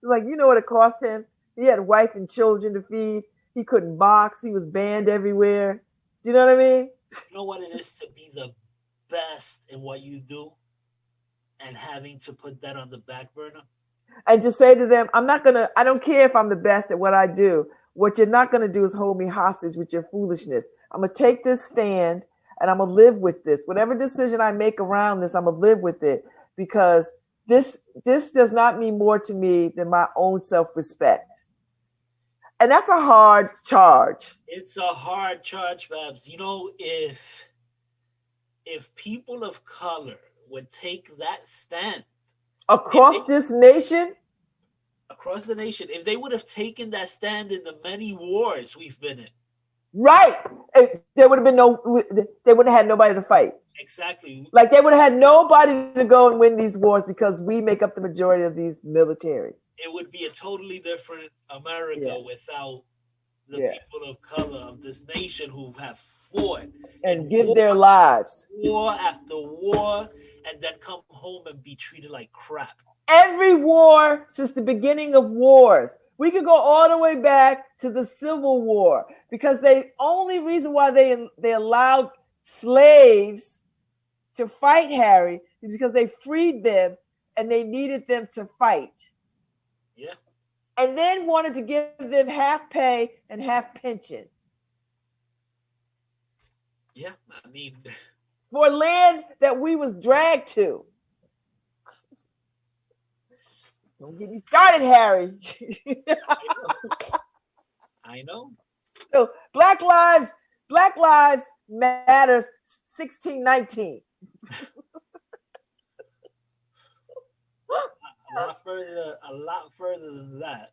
Like, you know what it cost him? He had a wife and children to feed. He couldn't box. He was banned everywhere. Do you know what I mean? You know what it is to be the best in what you do and having to put that on the back burner? And just say to them, I don't care if I'm the best at what I do. What you're not going to do is hold me hostage with your foolishness. I'm going to take this stand and I'm going to live with this. Whatever decision I make around this, I'm going to live with it, because this does not mean more to me than my own self-respect. And that's a hard charge. It's a hard charge, Babz. You know, if people of color would take that stand Across this nation, across the nation, if they would have taken that stand in the many wars we've been in, right? There would have been they would have had nobody to fight. Exactly. Like, they would have had nobody to go and win these wars, because we make up the majority of these military. It would be a totally different America without the people of color of this nation who have fought and give their lives, war after war, and then come home and be treated like crap. Every war since the beginning of wars. We could go all the way back to the Civil War, because the only reason why they allowed slaves to fight, Harry, is because they freed them and they needed them to fight. Yeah. And then wanted to give them half pay and half pension. Yeah, I mean, for land that we was dragged to. Don't get me started, Harry. I know. So Black Lives Matters 1619. A lot further than that.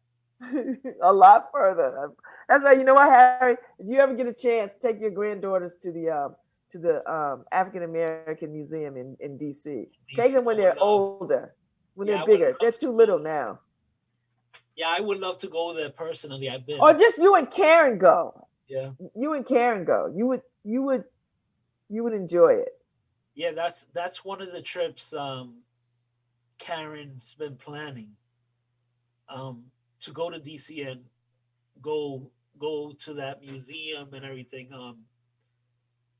A lot further. That's why, you know what, Harry? If you ever get a chance, take your granddaughters to the African American Museum in DC. Take them when they're older, when they're bigger. They're too little now. Yeah, I would love to go there personally. I've been. Or just you and Karen go. Yeah. You and Karen go. You would enjoy it. Yeah, that's one of the trips Karen's been planning. To go to DC and go to that museum and everything.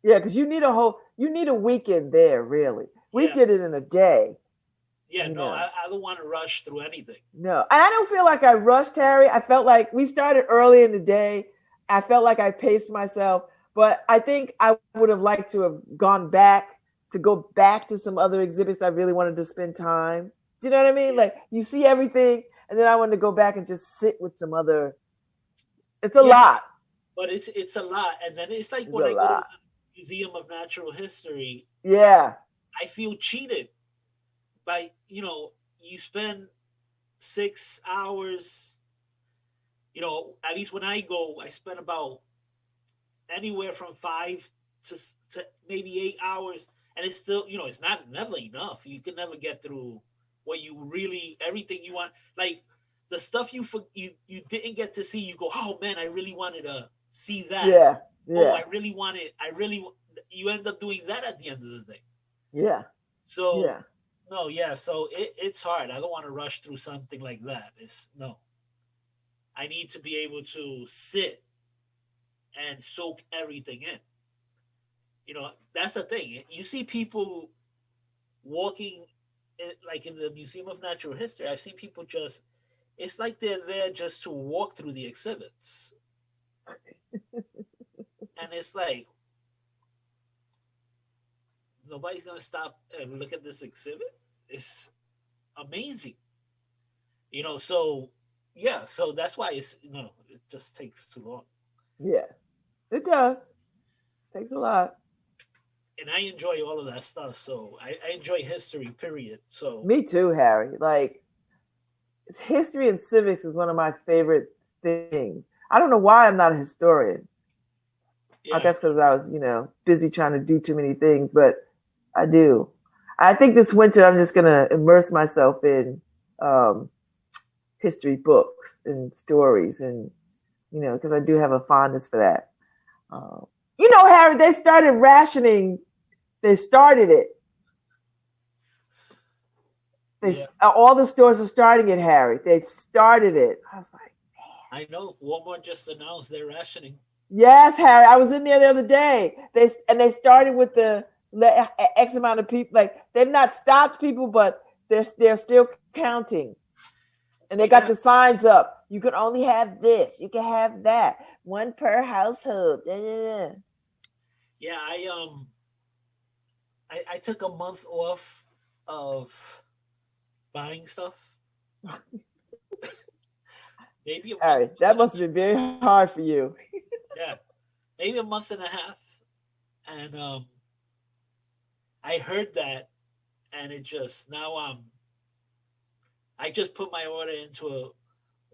Yeah, because you need a weekend there, really. We did it in a day. Yeah, I don't want to rush through anything. No, and I don't feel like I rushed, Harry. I felt like we started early in the day. I felt like I paced myself, but I think I would have liked to have go back to some other exhibits I really wanted to spend time. Do you know what I mean? Like, you see everything, and then I wanted to go back and just sit with some other. It's a lot. But it's a lot, and then it's like when I go to the Museum of Natural History. Yeah. I feel cheated. By, you spend 6 hours, at least when I go, I spend about anywhere from 5 to maybe 8 hours. And it's still, it's never enough. You can never get through what you really, everything you want. Like the stuff you didn't get to see, you go, oh man, I really wanted to see that. Yeah. Oh, you end up doing that at the end of the day. Yeah. So, so it's hard. I don't want to rush through something like that. I need to be able to sit and soak everything in. That's the thing. You see people walking like in the Museum of Natural History. I've seen people it's like they're there just to walk through the exhibits. And it's like, nobody's going to stop and look at this exhibit. It's amazing. So that's why it just takes too long. Yeah, it does. Takes a lot. And I enjoy all of that stuff. So I enjoy history, period. So me too, Harry. Like, history and civics is one of my favorite things. I don't know why I'm not a historian. Yeah. I guess because I was, busy trying to do too many things, but I do. I think this winter I'm just going to immerse myself in history books and stories, and, because I do have a fondness for that. Harry, they started rationing. They started it. Yeah. All the stores are starting it, Harry. They've started it. I was like, I know Walmart just announced their rationing. yes, Harry. I was in there the other day. They started with the X amount of people. Like they've not stopped people, but they're still counting. And they got the signs up. You can only have this. You can have that. One per household. Yeah, I took a month off of buying stuff. Maybe a month. Harry, that must have been very hard for you. Yeah, maybe a month and a half. And I heard that, and it just I just put my order into a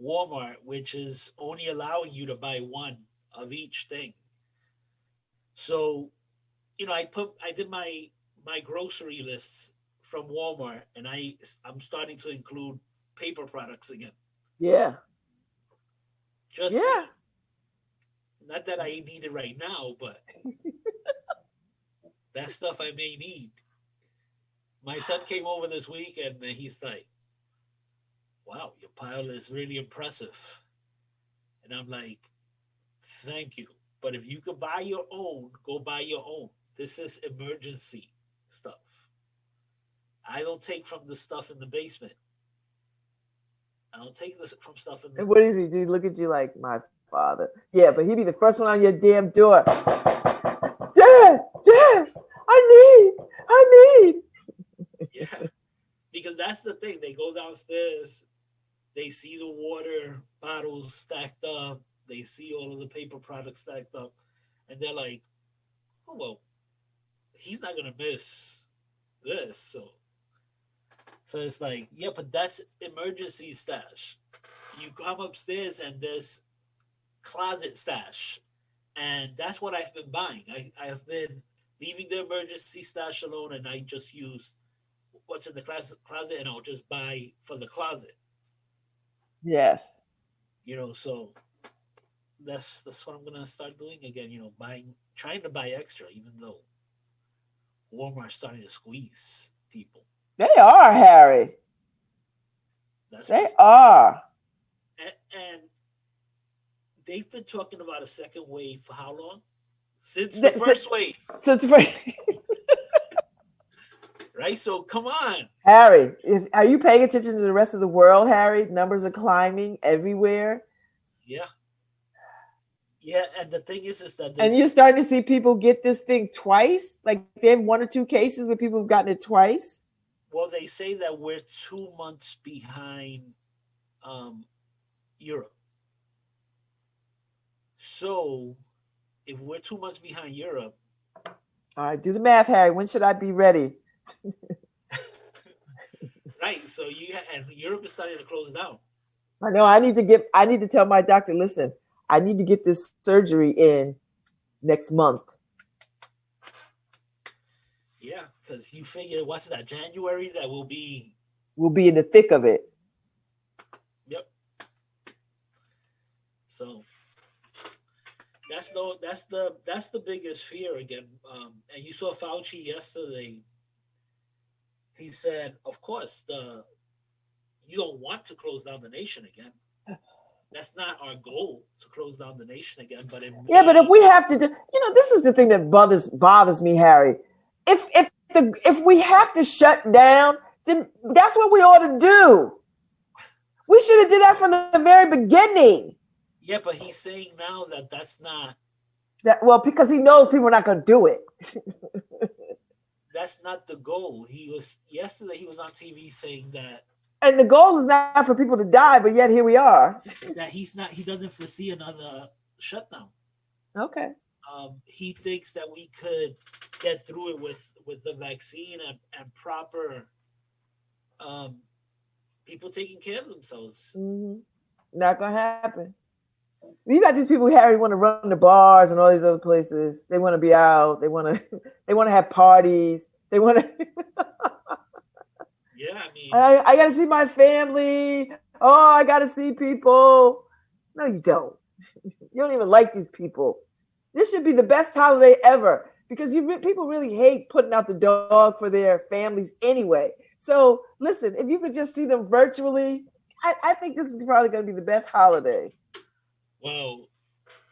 Walmart, which is only allowing you to buy one of each thing. So, I did my grocery lists from Walmart, and I'm starting to include paper products again. Yeah. Just not that I need it right now, but that stuff I may need. My son came over this week, and he's like, "Wow, your pile is really impressive." And I'm like, "Thank you. But if you could buy your own, go buy your own. This is emergency stuff. I don't take from the stuff in the basement. I don't take this from stuff in the." And what does he do? Look at you like my father. Yeah, but he'd be the first one on your damn door. Dad, I need. Yeah, because that's the thing. They go downstairs, they see the water bottles stacked up, they see all of the paper products stacked up, and they're like, "Oh well, he's not gonna miss this." So it's like, yeah, but that's emergency stash. You come upstairs and there's closet stash, and that's what I've been buying. I have been leaving the emergency stash alone, and I just use what's in the closet, and I'll just buy for the closet. Yes. So that's what I'm gonna start doing again. Trying to buy extra, even though Walmart's starting to squeeze people. They are, Harry. They are. And they've been talking about a second wave for how long? Since the first wave. Since the first. Right? So come on. Harry, are you paying attention to the rest of the world, Harry? Numbers are climbing everywhere. Yeah. Yeah, and the thing is that and you're starting to see people get this thing twice. Like they have 1 or 2 cases where people have gotten it twice. Well, they say that we're 2 months behind Europe. So if we're 2 months behind Europe. All right, do the math, Harry. When should I be ready? Right. So and Europe is starting to close down. I know. I need to tell my doctor, listen, I need to get this surgery in next month. Yeah, because you figure, what's that, January, that we'll be in the thick of it. Yep. So that's the biggest fear again. And you saw Fauci yesterday. He said, of course, you don't want to close down the nation again. That's not our goal, to close down the nation again. But but if we have to do, this is the thing that bothers me, Harry. If we have to shut down, then that's what we ought to do. We should have did that from the very beginning. Yeah, but he's saying now that that's not that. Well, because he knows people are not going to do it. That's not the goal. Yesterday he was on TV saying that. And the goal is not for people to die, but yet here we are. That he doesn't foresee another shutdown. Okay. He thinks that we could get through it with the vaccine and proper people taking care of themselves. Mm-hmm. Not gonna happen. You got these people, Harry, want to run the bars and all these other places. They want to be out. They want to have parties. They want to. Yeah, I mean, I got to see my family. Oh, I got to see people. No, you don't. You don't even like these people. This should be the best holiday ever because people really hate putting out the dog for their families anyway. So listen, if you could just see them virtually, I think this is probably going to be the best holiday. Well,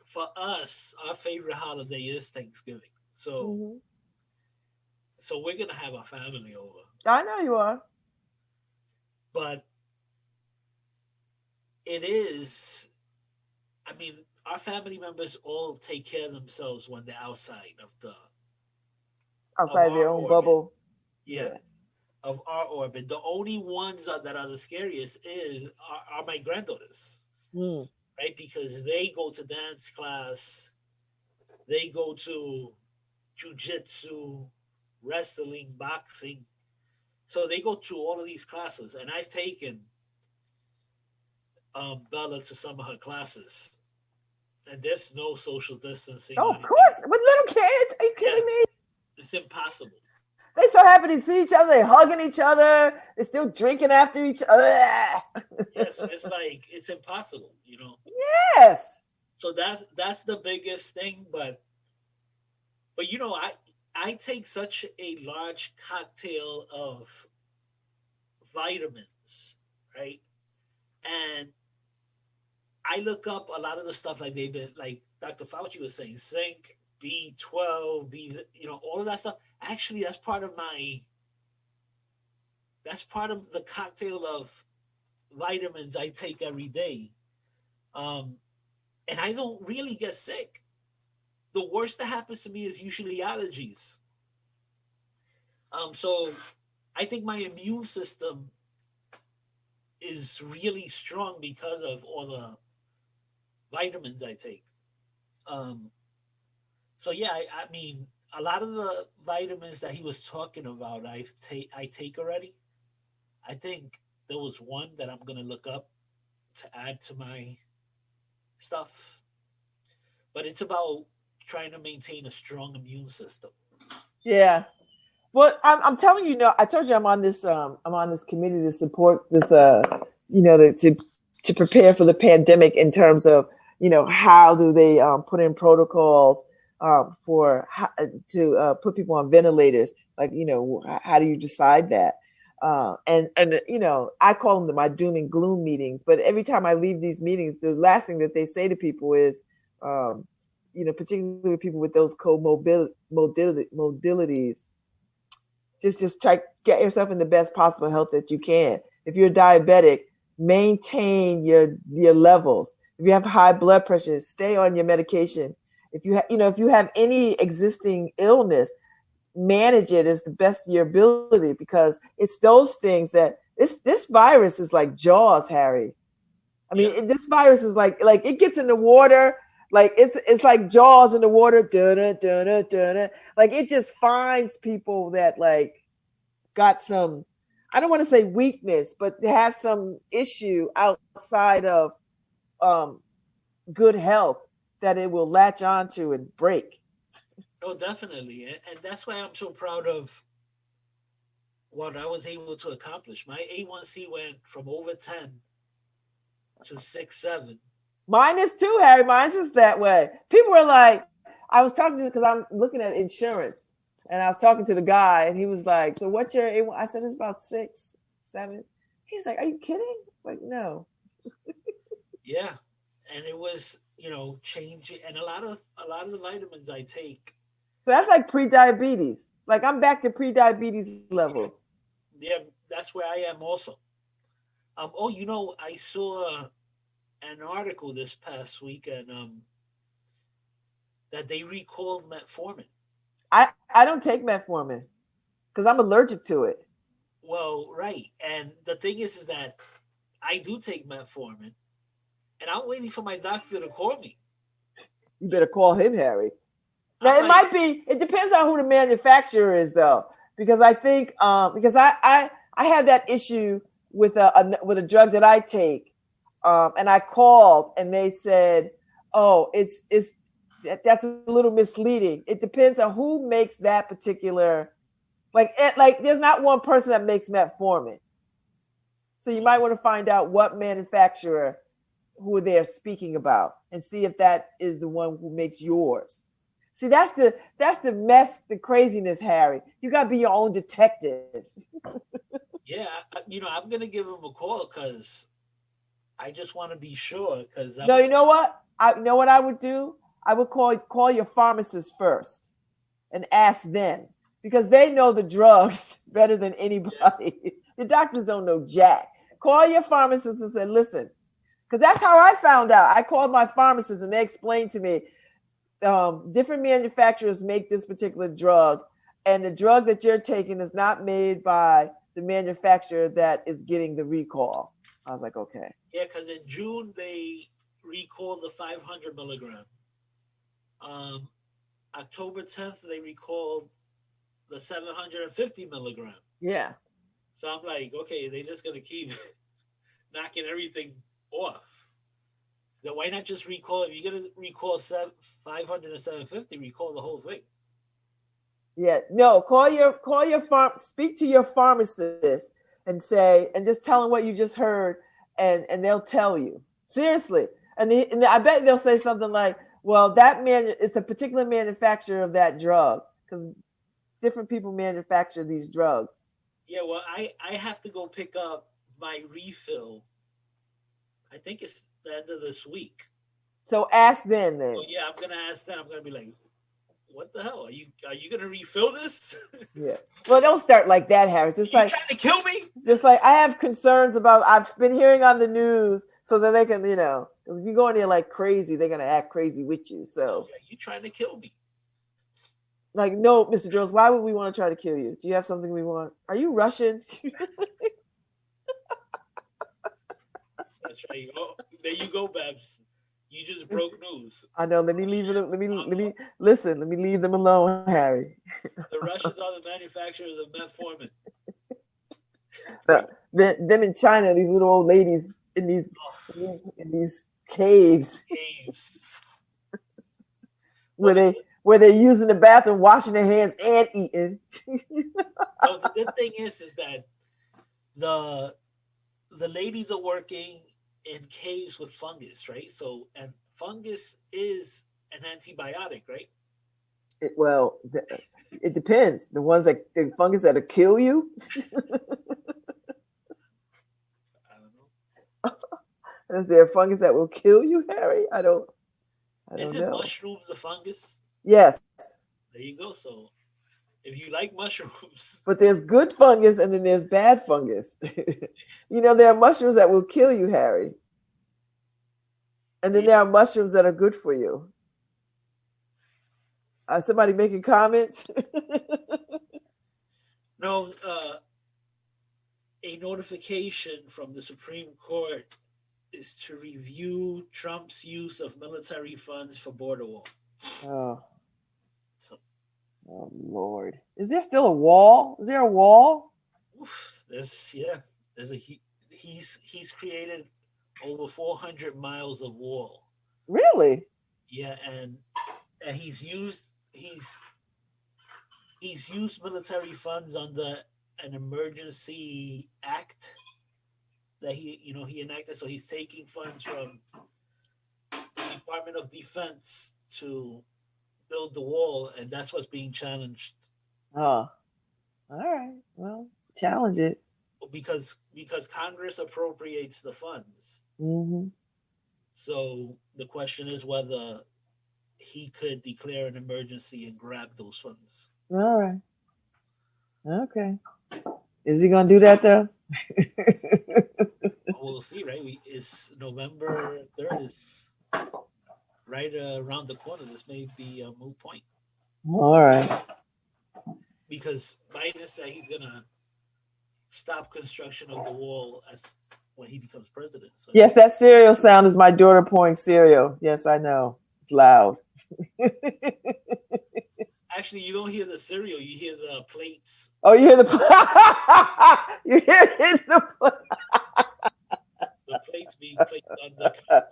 for us, our favorite holiday is Thanksgiving. So Hmm. so we're gonna have our family over. I know you are. But it is, I mean, our family members all take care of themselves when they're outside of Outside of our their own orbit. bubble. Yeah, Yeah. of our orbit. The only ones that are the scariest are my granddaughters, Mm. right? Because they go to dance class, they go to jujitsu, wrestling, boxing. So they go through all of these classes, and I've taken Bella to some of her classes, and there's no social distancing Oh, or of anything. course. With little kids. Are you Yeah, kidding me? it's impossible. They so happy to see each other. They're hugging each other. They're still drinking after each other. Yes, it's like it's impossible. Yes. So that's the biggest thing. But I take such a large cocktail of vitamins, right? And I look up a lot of the stuff like they've been like Dr. Fauci was saying, zinc, B12, all of that stuff. Actually, that's part of the cocktail of vitamins I take every day. Um, and I don't really get sick. The worst that happens to me is usually allergies. So I think my immune system is really strong because of all the vitamins I take. Um, so yeah, I mean, a lot of the vitamins that he was talking about, I take already. I think there was one that I'm gonna look up to add to my stuff, but it's about trying to maintain a strong immune system. Yeah. Well, I'm telling you, I told you I'm on this committee to support this to prepare for the pandemic in terms of how do they put in protocols for how, to put people on ventilators, like how do you decide that? And I call them my doom and gloom meetings, but every time I leave these meetings, the last thing that they say to people is um, particularly people with those modalities, just try get yourself in the best possible health that you can. If you're diabetic, maintain your levels. If you have high blood pressure, stay on your medication. If you have any existing illness, manage it as the best of your ability, because it's those things that this virus is like Jaws, Harry. I Yeah, mean, this virus is like it gets in the water, like it's like Jaws in the water, like it just finds people that like got some, I don't want to say weakness, but it has some issue outside of um, good health that it will latch onto and break. oh, definitely, and that's why I'm so proud of what I was able to accomplish. My A1C went from over 10 to 6, 7. Mine is too, Harry. Mine's is that way. People are like, I was talking to, because I'm looking at insurance, and I was talking to the guy, and he was like, "So what's your A1?" I said, "It's about 6, 7." He's like, "Are you kidding?" Like, no. Yeah, and it was changing, and a lot of the vitamins I take. So that's like pre-diabetes. Like I'm back to pre-diabetes levels. Yeah, yeah, that's where I am also. Oh, I saw an article this past week, and that they recalled metformin. I don't take metformin because I'm allergic to it. Well, right, and the thing is that I do take metformin, and I'm waiting for my doctor to call me. You better call him, Harry. I'm Now it like, might be. It depends on who the manufacturer is, though, because I think because I had that issue with a drug that I take, and I called and they said, "Oh, that's a little misleading. It depends on who makes that particular like. There's not one person that makes metformin, so you might want to find out what manufacturer who they're speaking about and see if that is the one who makes yours. See, that's the mess, the craziness, Harry. You gotta be your own detective. Yeah, I'm gonna give him a call because I just want to be sure. Because No, you know what? You know what I would do? I would call your pharmacist first and ask them because they know the drugs better than anybody. The doctors don't know jack. Call your pharmacist and say, listen, because that's how I found out. I called my pharmacist and they explained to me different manufacturers make this particular drug, and the drug that you're taking is not made by the manufacturer that is getting the recall. I was like, okay. Yeah, because in June they recalled the 500 milligram. Um, October 10th they recalled the 750 milligram. Yeah. So I'm like, okay, they're just gonna keep knocking everything off. So why not just recall? If you're gonna recall 500 and 750, recall the whole thing. Yeah. No, call your speak to your pharmacist and say, and just tell them what you just heard, and they'll tell you. Seriously. And I bet they'll say something like, well, it's a particular manufacturer of that drug, because different people manufacture these drugs. Yeah, well, I have to go pick up my refill. I think it's the end of this week. So ask them then. Oh yeah, I'm gonna ask them. I'm gonna be like, "What the hell? Are you gonna refill this?" Yeah. Well, don't start like that, Harry. Just you like trying to kill me. Just like I have concerns about. I've been hearing on the news so that they can, if you go in there like crazy, they're gonna act crazy with you. So, yeah, you trying to kill me? like, no, Mr. Drills, why would we want to try to kill you? Do you have something we want? Are you Russian? That's right. Oh, there you go, Babz. You just broke news. I know. Let me leave it. Let me listen. Let me leave them alone, Harry. The Russians are the manufacturers of metformin. Them in China, these little old ladies in these caves. Where they're using the bathroom, washing their hands and eating. No, the good thing is that the ladies are working in caves with fungus, right? So, and fungus is an antibiotic, right? It depends. The fungus that'll kill you. I don't know. Is there a fungus that will kill you, Harry? I don't Isn't mushrooms a fungus? Yes. There you go. So if you like mushrooms. But there's good fungus and then there's bad fungus. There are mushrooms that will kill you, Harry. And then there are mushrooms that are good for you. Somebody making comments? No, a notification from the Supreme Court is to review Trump's use of military funds for border wall. Oh Lord! Is there still a wall? Is there a wall? There's he's created over 400 miles of wall. Really? Yeah, and he's used military funds under an emergency act that he enacted. So he's taking funds from the Department of Defense to build the wall, and that's what's being challenged. Oh, all right. Well, challenge it. Because Congress appropriates the funds. Mm-hmm. So the question is whether he could declare an emergency and grab those funds. All right. Okay. Is he gonna do that though? We'll see, right? It's November 3rd is right around the corner. This may be a moot point. All right. Because Biden said he's gonna stop construction of the wall when he becomes president. So yes, that cereal sound is my daughter pouring cereal. Yes, I know. It's loud. Actually, you don't hear the cereal. You hear the plates. Oh, you hear the you hear the plates being placed on the counter.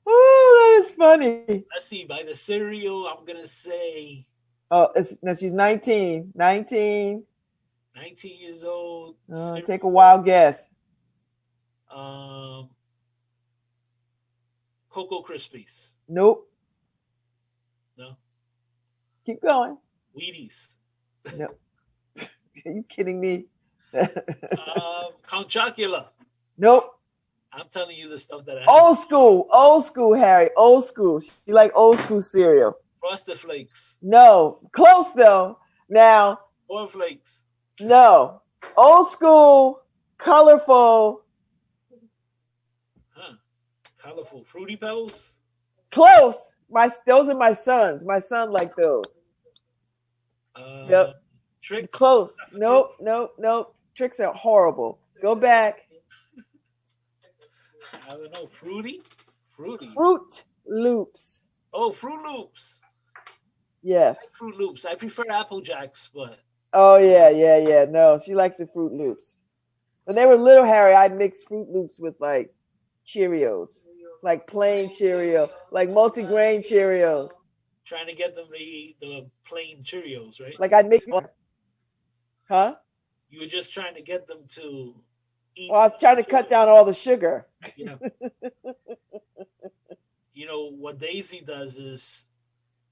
Oh, that is funny. Let's see. By the cereal, I'm gonna say. Oh, now she's 19. 19 years old. Take a wild guess. Cocoa Krispies. Nope. No. Keep going. Wheaties. No. Are you kidding me? Count Chocula. Nope. I'm telling you the stuff that I Old school, Harry. Old school. She like old school cereal. Frosted Flakes. No, close though. Now, Corn Flakes. no, old school, colorful. Huh? Colorful Fruity Pebbles. Close. Those are my sons. My son like those. Yep. Tricks. Close. Nope. Tricks are horrible. Go back. I don't know. Fruity. Fruit Loops. Oh, Fruit Loops. Yes. I like Fruit Loops. I prefer Apple Jacks, but. Oh yeah. No, she likes the Fruit Loops. When they were little, Harry, I'd mix Fruit Loops with like Cheerios, like plain Cheerio, like multi-grain Cheerios. Trying to get them to eat the plain Cheerios, right? Like I'd mix. Huh? You were just trying to get them to eat. Well, I was trying to cut down all the sugar. Yeah. You know what Daisy does is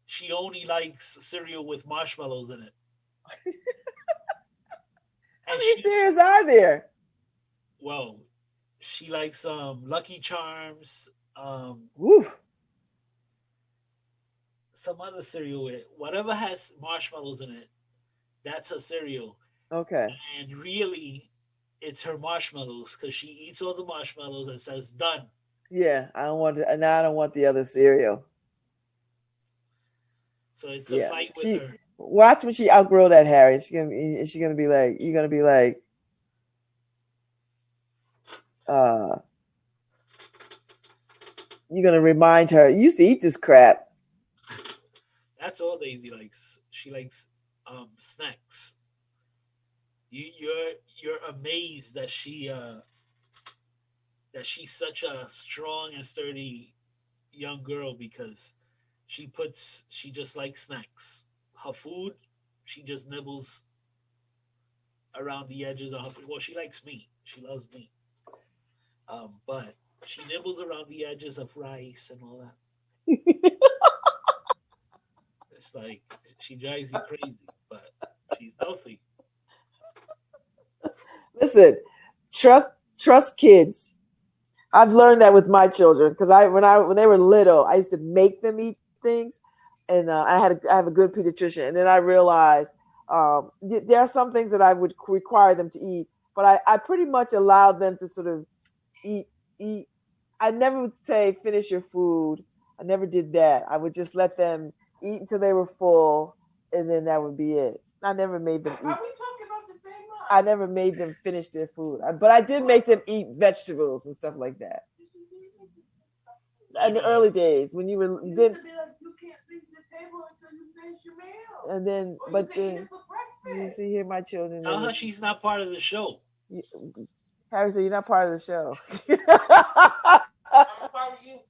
she only likes cereal with marshmallows in it. How many cereals are there? Well, she likes Lucky Charms, some other cereal with whatever has marshmallows in it. That's her cereal. Okay. And really, it's her marshmallows because she eats all the marshmallows and says done. Yeah, I don't want to, and I don't want the other cereal. So it's a fight with her. Watch when she outgrow that, Harry. She's gonna be like, you're gonna be like, you're gonna remind her, you used to eat this crap. That's all Daisy likes. She likes snacks. You're amazed that she's such a strong and sturdy young girl because she just likes snacks. Her food, she just nibbles around the edges of her food. Well, she likes meat. She loves meat. But she nibbles around the edges of rice and all that. It's like she drives you crazy, but she's healthy. Listen, trust kids. I've learned that with my children because when they were little, I used to make them eat things, and I have a good pediatrician, and then I realized there are some things that I would require them to eat, but I pretty much allowed them to sort of eat. I never would say finish your food. I never did that. I would just let them eat until they were full, and then that would be it. I never made them eat. Are we talking about the same one? I never made them finish their food, but I did make them eat vegetables and stuff like that. In the early days, when you didn't. You can't leave the table until you finish your meal. And then, but then you see here, my children. Tell her she's not part of the show. Harry said, "You're not part of the show." I'm part of you.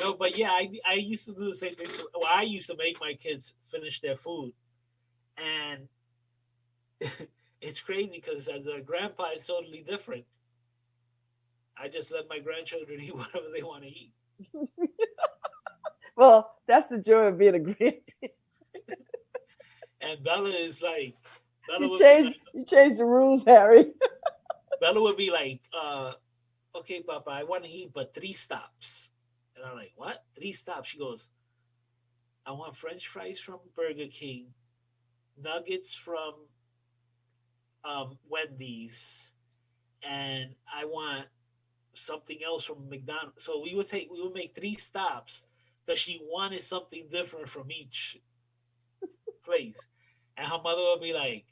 No, but yeah, I used to do the same thing. Well, I used to make my kids finish their food, and it's crazy because as a grandpa, it's totally different. I just let my grandchildren eat whatever they want to eat. Well, that's the joy of being a grandparent. And Bella is like, you changed the rules, Harry. Bella would be like, okay, Papa, I want to eat, but 3 stops. And I'm like, what? 3 stops? She goes, I want French fries from Burger King, nuggets from Wendy's, and I want something else from McDonald's. So we would make 3 stops because she wanted something different from each place. And her mother would be like,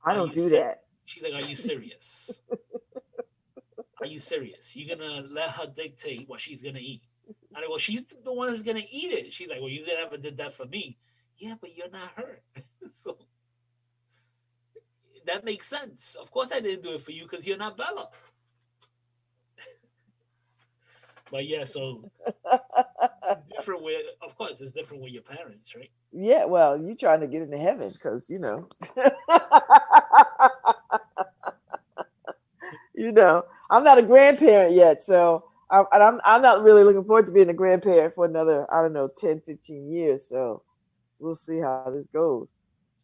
I don't do that. She's like, are you serious? Are you serious? You're going to let her dictate what she's going to eat? I'm like, well, she's the one that's going to eat it. She's like, well, you never did that for me. Yeah, but you're not her. So that makes sense. Of course I didn't do it for you because you're not Bella. But yeah, so it's different with, of course, it's different with your parents, right? Yeah, well, you trying to get into heaven because, you know. You know, I'm not a grandparent yet, so I'm not really looking forward to being a grandparent for another, I don't know, 10, 15 years. So we'll see how this goes.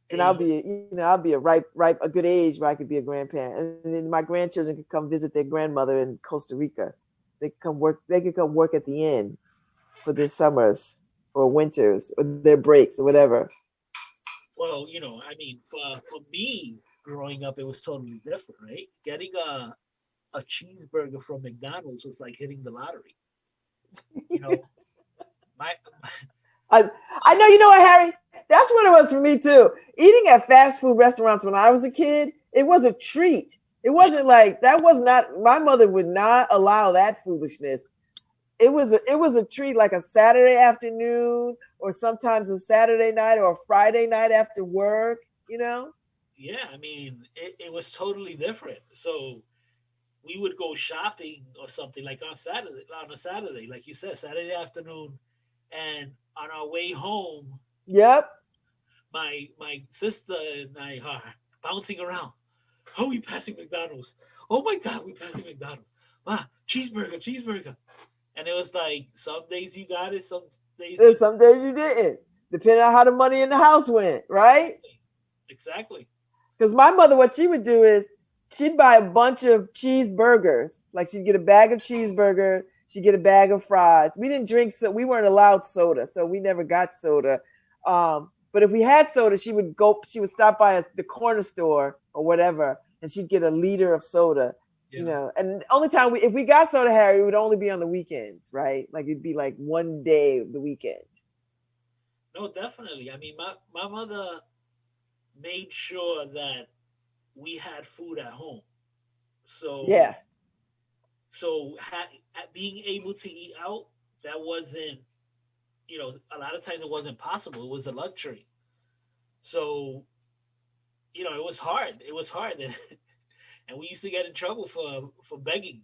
Then I'll be a a good age where I could be a grandparent, and then my grandchildren could come visit their grandmother in Costa Rica. They could come work. They could come work at the inn for their summers or winters or their breaks or whatever. Well, I mean, for me growing up, it was totally different, right? Getting a cheeseburger from McDonald's was like hitting the lottery. You know, my I know, you know what, Harry? That's what it was for me too. Eating at fast food restaurants when I was a kid, it was a treat. It wasn't like that was not my mother would not allow that foolishness. It was a treat, like a Saturday afternoon or sometimes a Saturday night or a Friday night after work, you know? yeah, I mean, it was totally different. So we would go shopping or something like on a Saturday, like you said, Saturday afternoon, and on our way home, Yep. my sister and I are bouncing around. Oh, we passing McDonald's. Oh my God, we passing McDonald's. Ah, cheeseburger, cheeseburger. And it was like some days you got it, some days There's some days you didn't, depending on how the money in the house went, right? exactly. Because my mother, what she would do is she'd buy a bunch of cheeseburgers. Like she'd get a bag of cheeseburger, she'd get a bag of fries. We didn't drink, so we weren't allowed soda, so we never got soda. But if we had soda, she would stop by the corner store or whatever, and she'd get a liter of soda. Yeah. You know, and the only time if we got soda, Harry, it would only be on the weekends, right? Like it'd be like one day of the weekend. No, definitely. I mean, my mother made sure that we had food at home. So Yeah. So being able to eat out, that wasn't, a lot of times it wasn't possible. It was a luxury. So, it was hard. It was hard. And we used to get in trouble for begging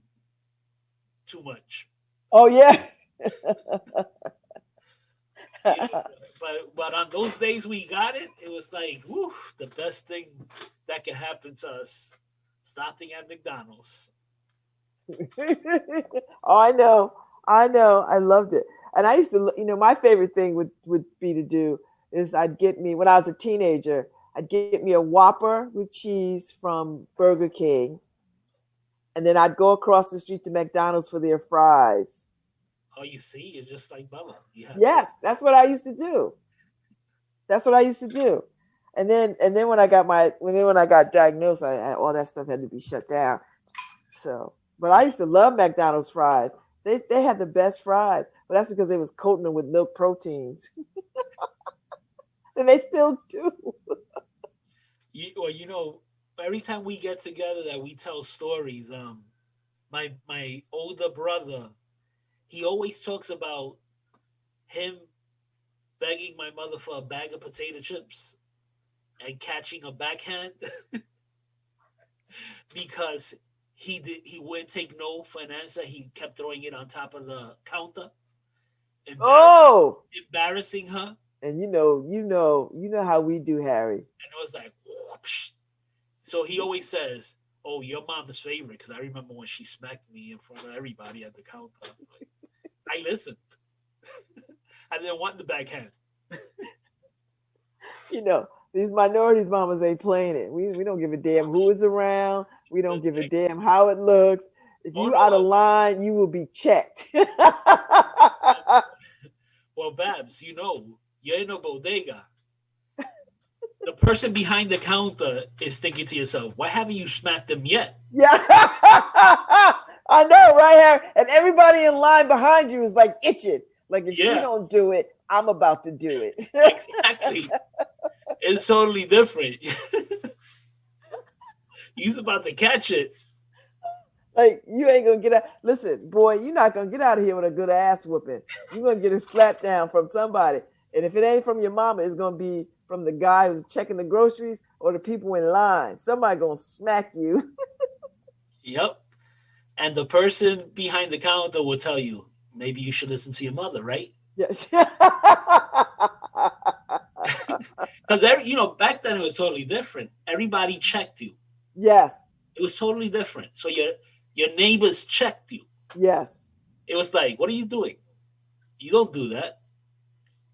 too much. Oh yeah. But on those days we got it, it was like, whew, the best thing that could happen to us, stopping at McDonald's. Oh, I know. I loved it. And I used to, my favorite thing would be to do is when I was a teenager, I'd get me a Whopper with cheese from Burger King. And then I'd go across the street to McDonald's for their fries. Oh, you see, you're just like Bubba. Yes, that's what I used to do. And then when I got diagnosed, all that stuff had to be shut down. So, but I used to love McDonald's fries. They had the best fries, but that's because they was coating them with milk proteins. And they still do. Every time we get together that we tell stories, my older brother, he always talks about him begging my mother for a bag of potato chips and catching a backhand because he wouldn't take no for an answer. He kept throwing it on top of the counter. Embarrassing her. And you know how we do, Harry. And it was like, whoosh. So he always says, "Oh, your mom's favorite," because I remember when she smacked me in front of everybody at the counter. I listened. I didn't want the backhand. These minorities mamas ain't playing it. We don't give a damn who is around. We don't give a damn how it looks. If you out of line, you will be checked. Well, Babz, you're in a bodega. The person behind the counter is thinking to yourself, why haven't you smacked them yet? Yeah. I know, right, Harry? And everybody in line behind you is like itching. Like if you don't do it, I'm about to do it. Exactly. It's totally different. He's about to catch it. Like you ain't gonna get out. Listen, boy, you're not gonna get out of here with a good ass whooping. You're gonna get a slap down from somebody. And if it ain't from your mama, it's gonna be from the guy who's checking the groceries or the people in line. Somebody gonna smack you. Yep. And the person behind the counter will tell you, maybe you should listen to your mother, right? Yes. Because back then it was totally different. Everybody checked you. Yes. It was totally different. So your neighbors checked you. Yes. It was like, what are you doing? You don't do that.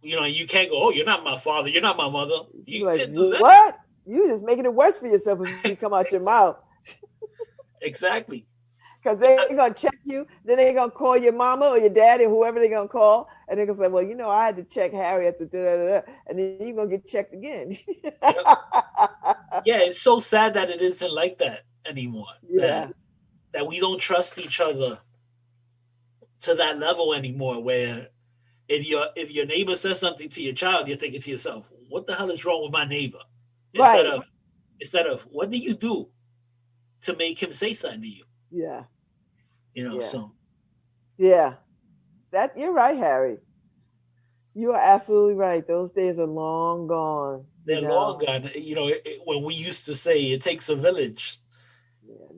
You know, you can't go, oh, you're not my father, you're not my mother. You Like, can't do that. what? You just making it worse for yourself if you come out your mouth. Exactly. Because they're going to check you. Then they're going to call your mama or your daddy or whoever they're going to call. And they're going to say, well, you know, I had to check Harry at the da-da-da-da. And then you're going to get checked again. Yeah, it's so sad that it isn't like that anymore. Yeah. That we don't trust each other to that level anymore, where if your neighbor says something to your child, you're thinking to yourself, what the hell is wrong with my neighbor? Instead of what did you do to make him say something to you? Yeah. You know, Yeah. so Yeah. That you're right, Harry. You are absolutely right. Those days are long gone. they're long gone. You know, when we used to say it takes a village,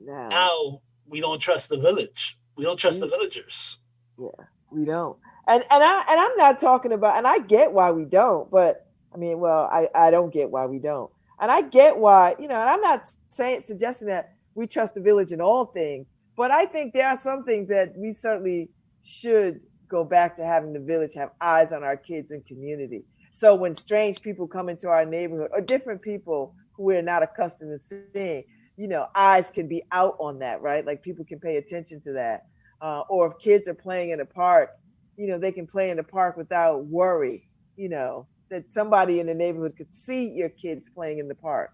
Yeah, now we don't trust the village. We don't trust the villagers. Yeah, we don't. And I'm not talking about, and I get why we don't, but I mean, well, I don't get why we don't. And I get why, you know, and I'm not suggesting that we trust the village in all things, but I think there are some things that we certainly should go back to having the village have eyes on our kids and community. So when strange people come into our neighborhood or different people who we're not accustomed to seeing, you know, eyes can be out on that, right? Like people can pay attention to that. Or if kids are playing in a park, you know, they can play in the park without worry, you know, that somebody in the neighborhood could see your kids playing in the park.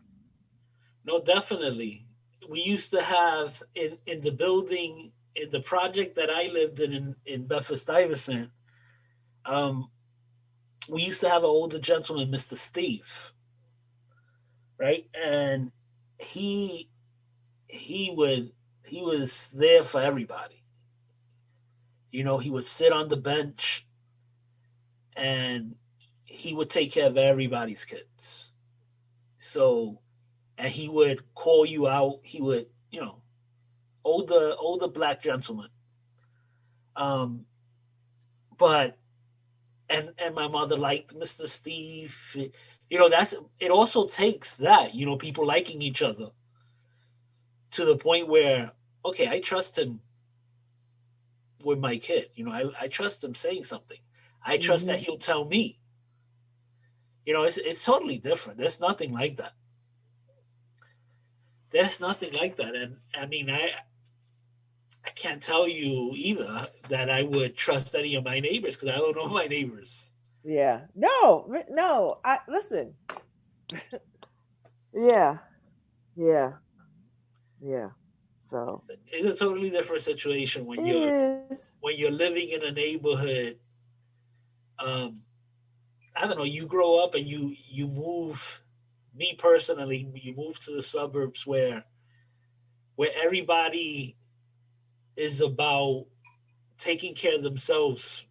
No, definitely. We used to have in the building, in the project that I lived in Bedford-Stuyvesant, we used to have an older gentleman, Mr. Steve, right? And he was there for everybody. You know, he would sit on the bench and he would take care of everybody's kids. So, and he would call you out. He would, you know, older black gentleman. But and my mother liked Mr. Steve. You know, it also takes that, you know, people liking each other to the point where, okay, I trust him with my kid. You know, I trust him saying something. I trust that he'll tell me. You know, it's totally different. There's nothing like that. There's nothing like that. And I mean, I can't tell you either that I would trust any of my neighbors because I don't know my neighbors. Yeah. No. I listen. Yeah. So it's a totally different situation when you're living in a neighborhood. I don't know. You grow up and you move. Me personally, you move to the suburbs where everybody is about taking care of themselves.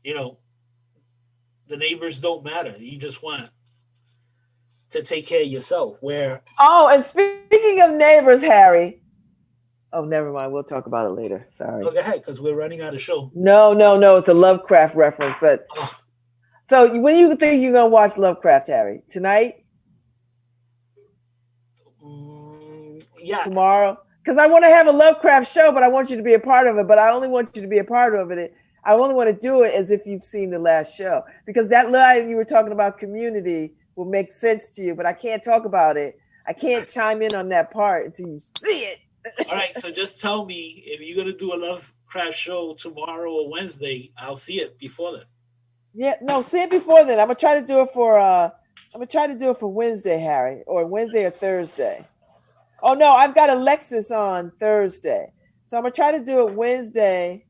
You know, the neighbors don't matter. You just want to take care of yourself. And speaking of neighbors, Harry. Oh, never mind. We'll talk about it later. Sorry. Go ahead, because we're running out of show. No. It's a Lovecraft reference. But so when you think you're gonna watch Lovecraft, Harry? Tonight? Yeah. Tomorrow? Because I want to have a Lovecraft show, but I want you to be a part of it. But I only want you to be a part of it. I only want to do it as if you've seen the last show. Because that line you were talking about, community, will make sense to you. But I can't talk about it. I can't chime in on that part until you see it. All right. So just tell me if you're going to do a Lovecraft show tomorrow or Wednesday, I'll see it before then. Yeah. No, see it before then. I'm going to try to do it for Wednesday, Harry, or Wednesday or Thursday. Oh, no, I've got Alexis on Thursday. So I'm going to try to do it Wednesday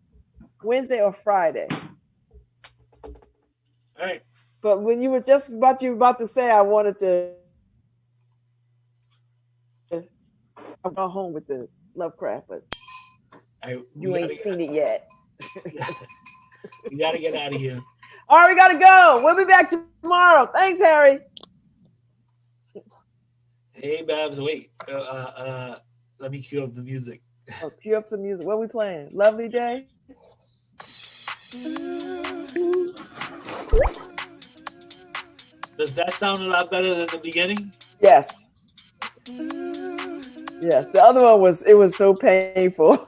or Friday. All right. But when you were just about to say, I wanted to go home with the Lovecraft, but you ain't seen it yet. We got to get out of here. All right, we got to go. We'll be back tomorrow. Thanks, Harry. Hey, Babz, wait. Let me cue up the music. Oh, cue up some music. What are we playing? Lovely Day? Does that sound a lot better than the beginning? Yes. The other one was so painful.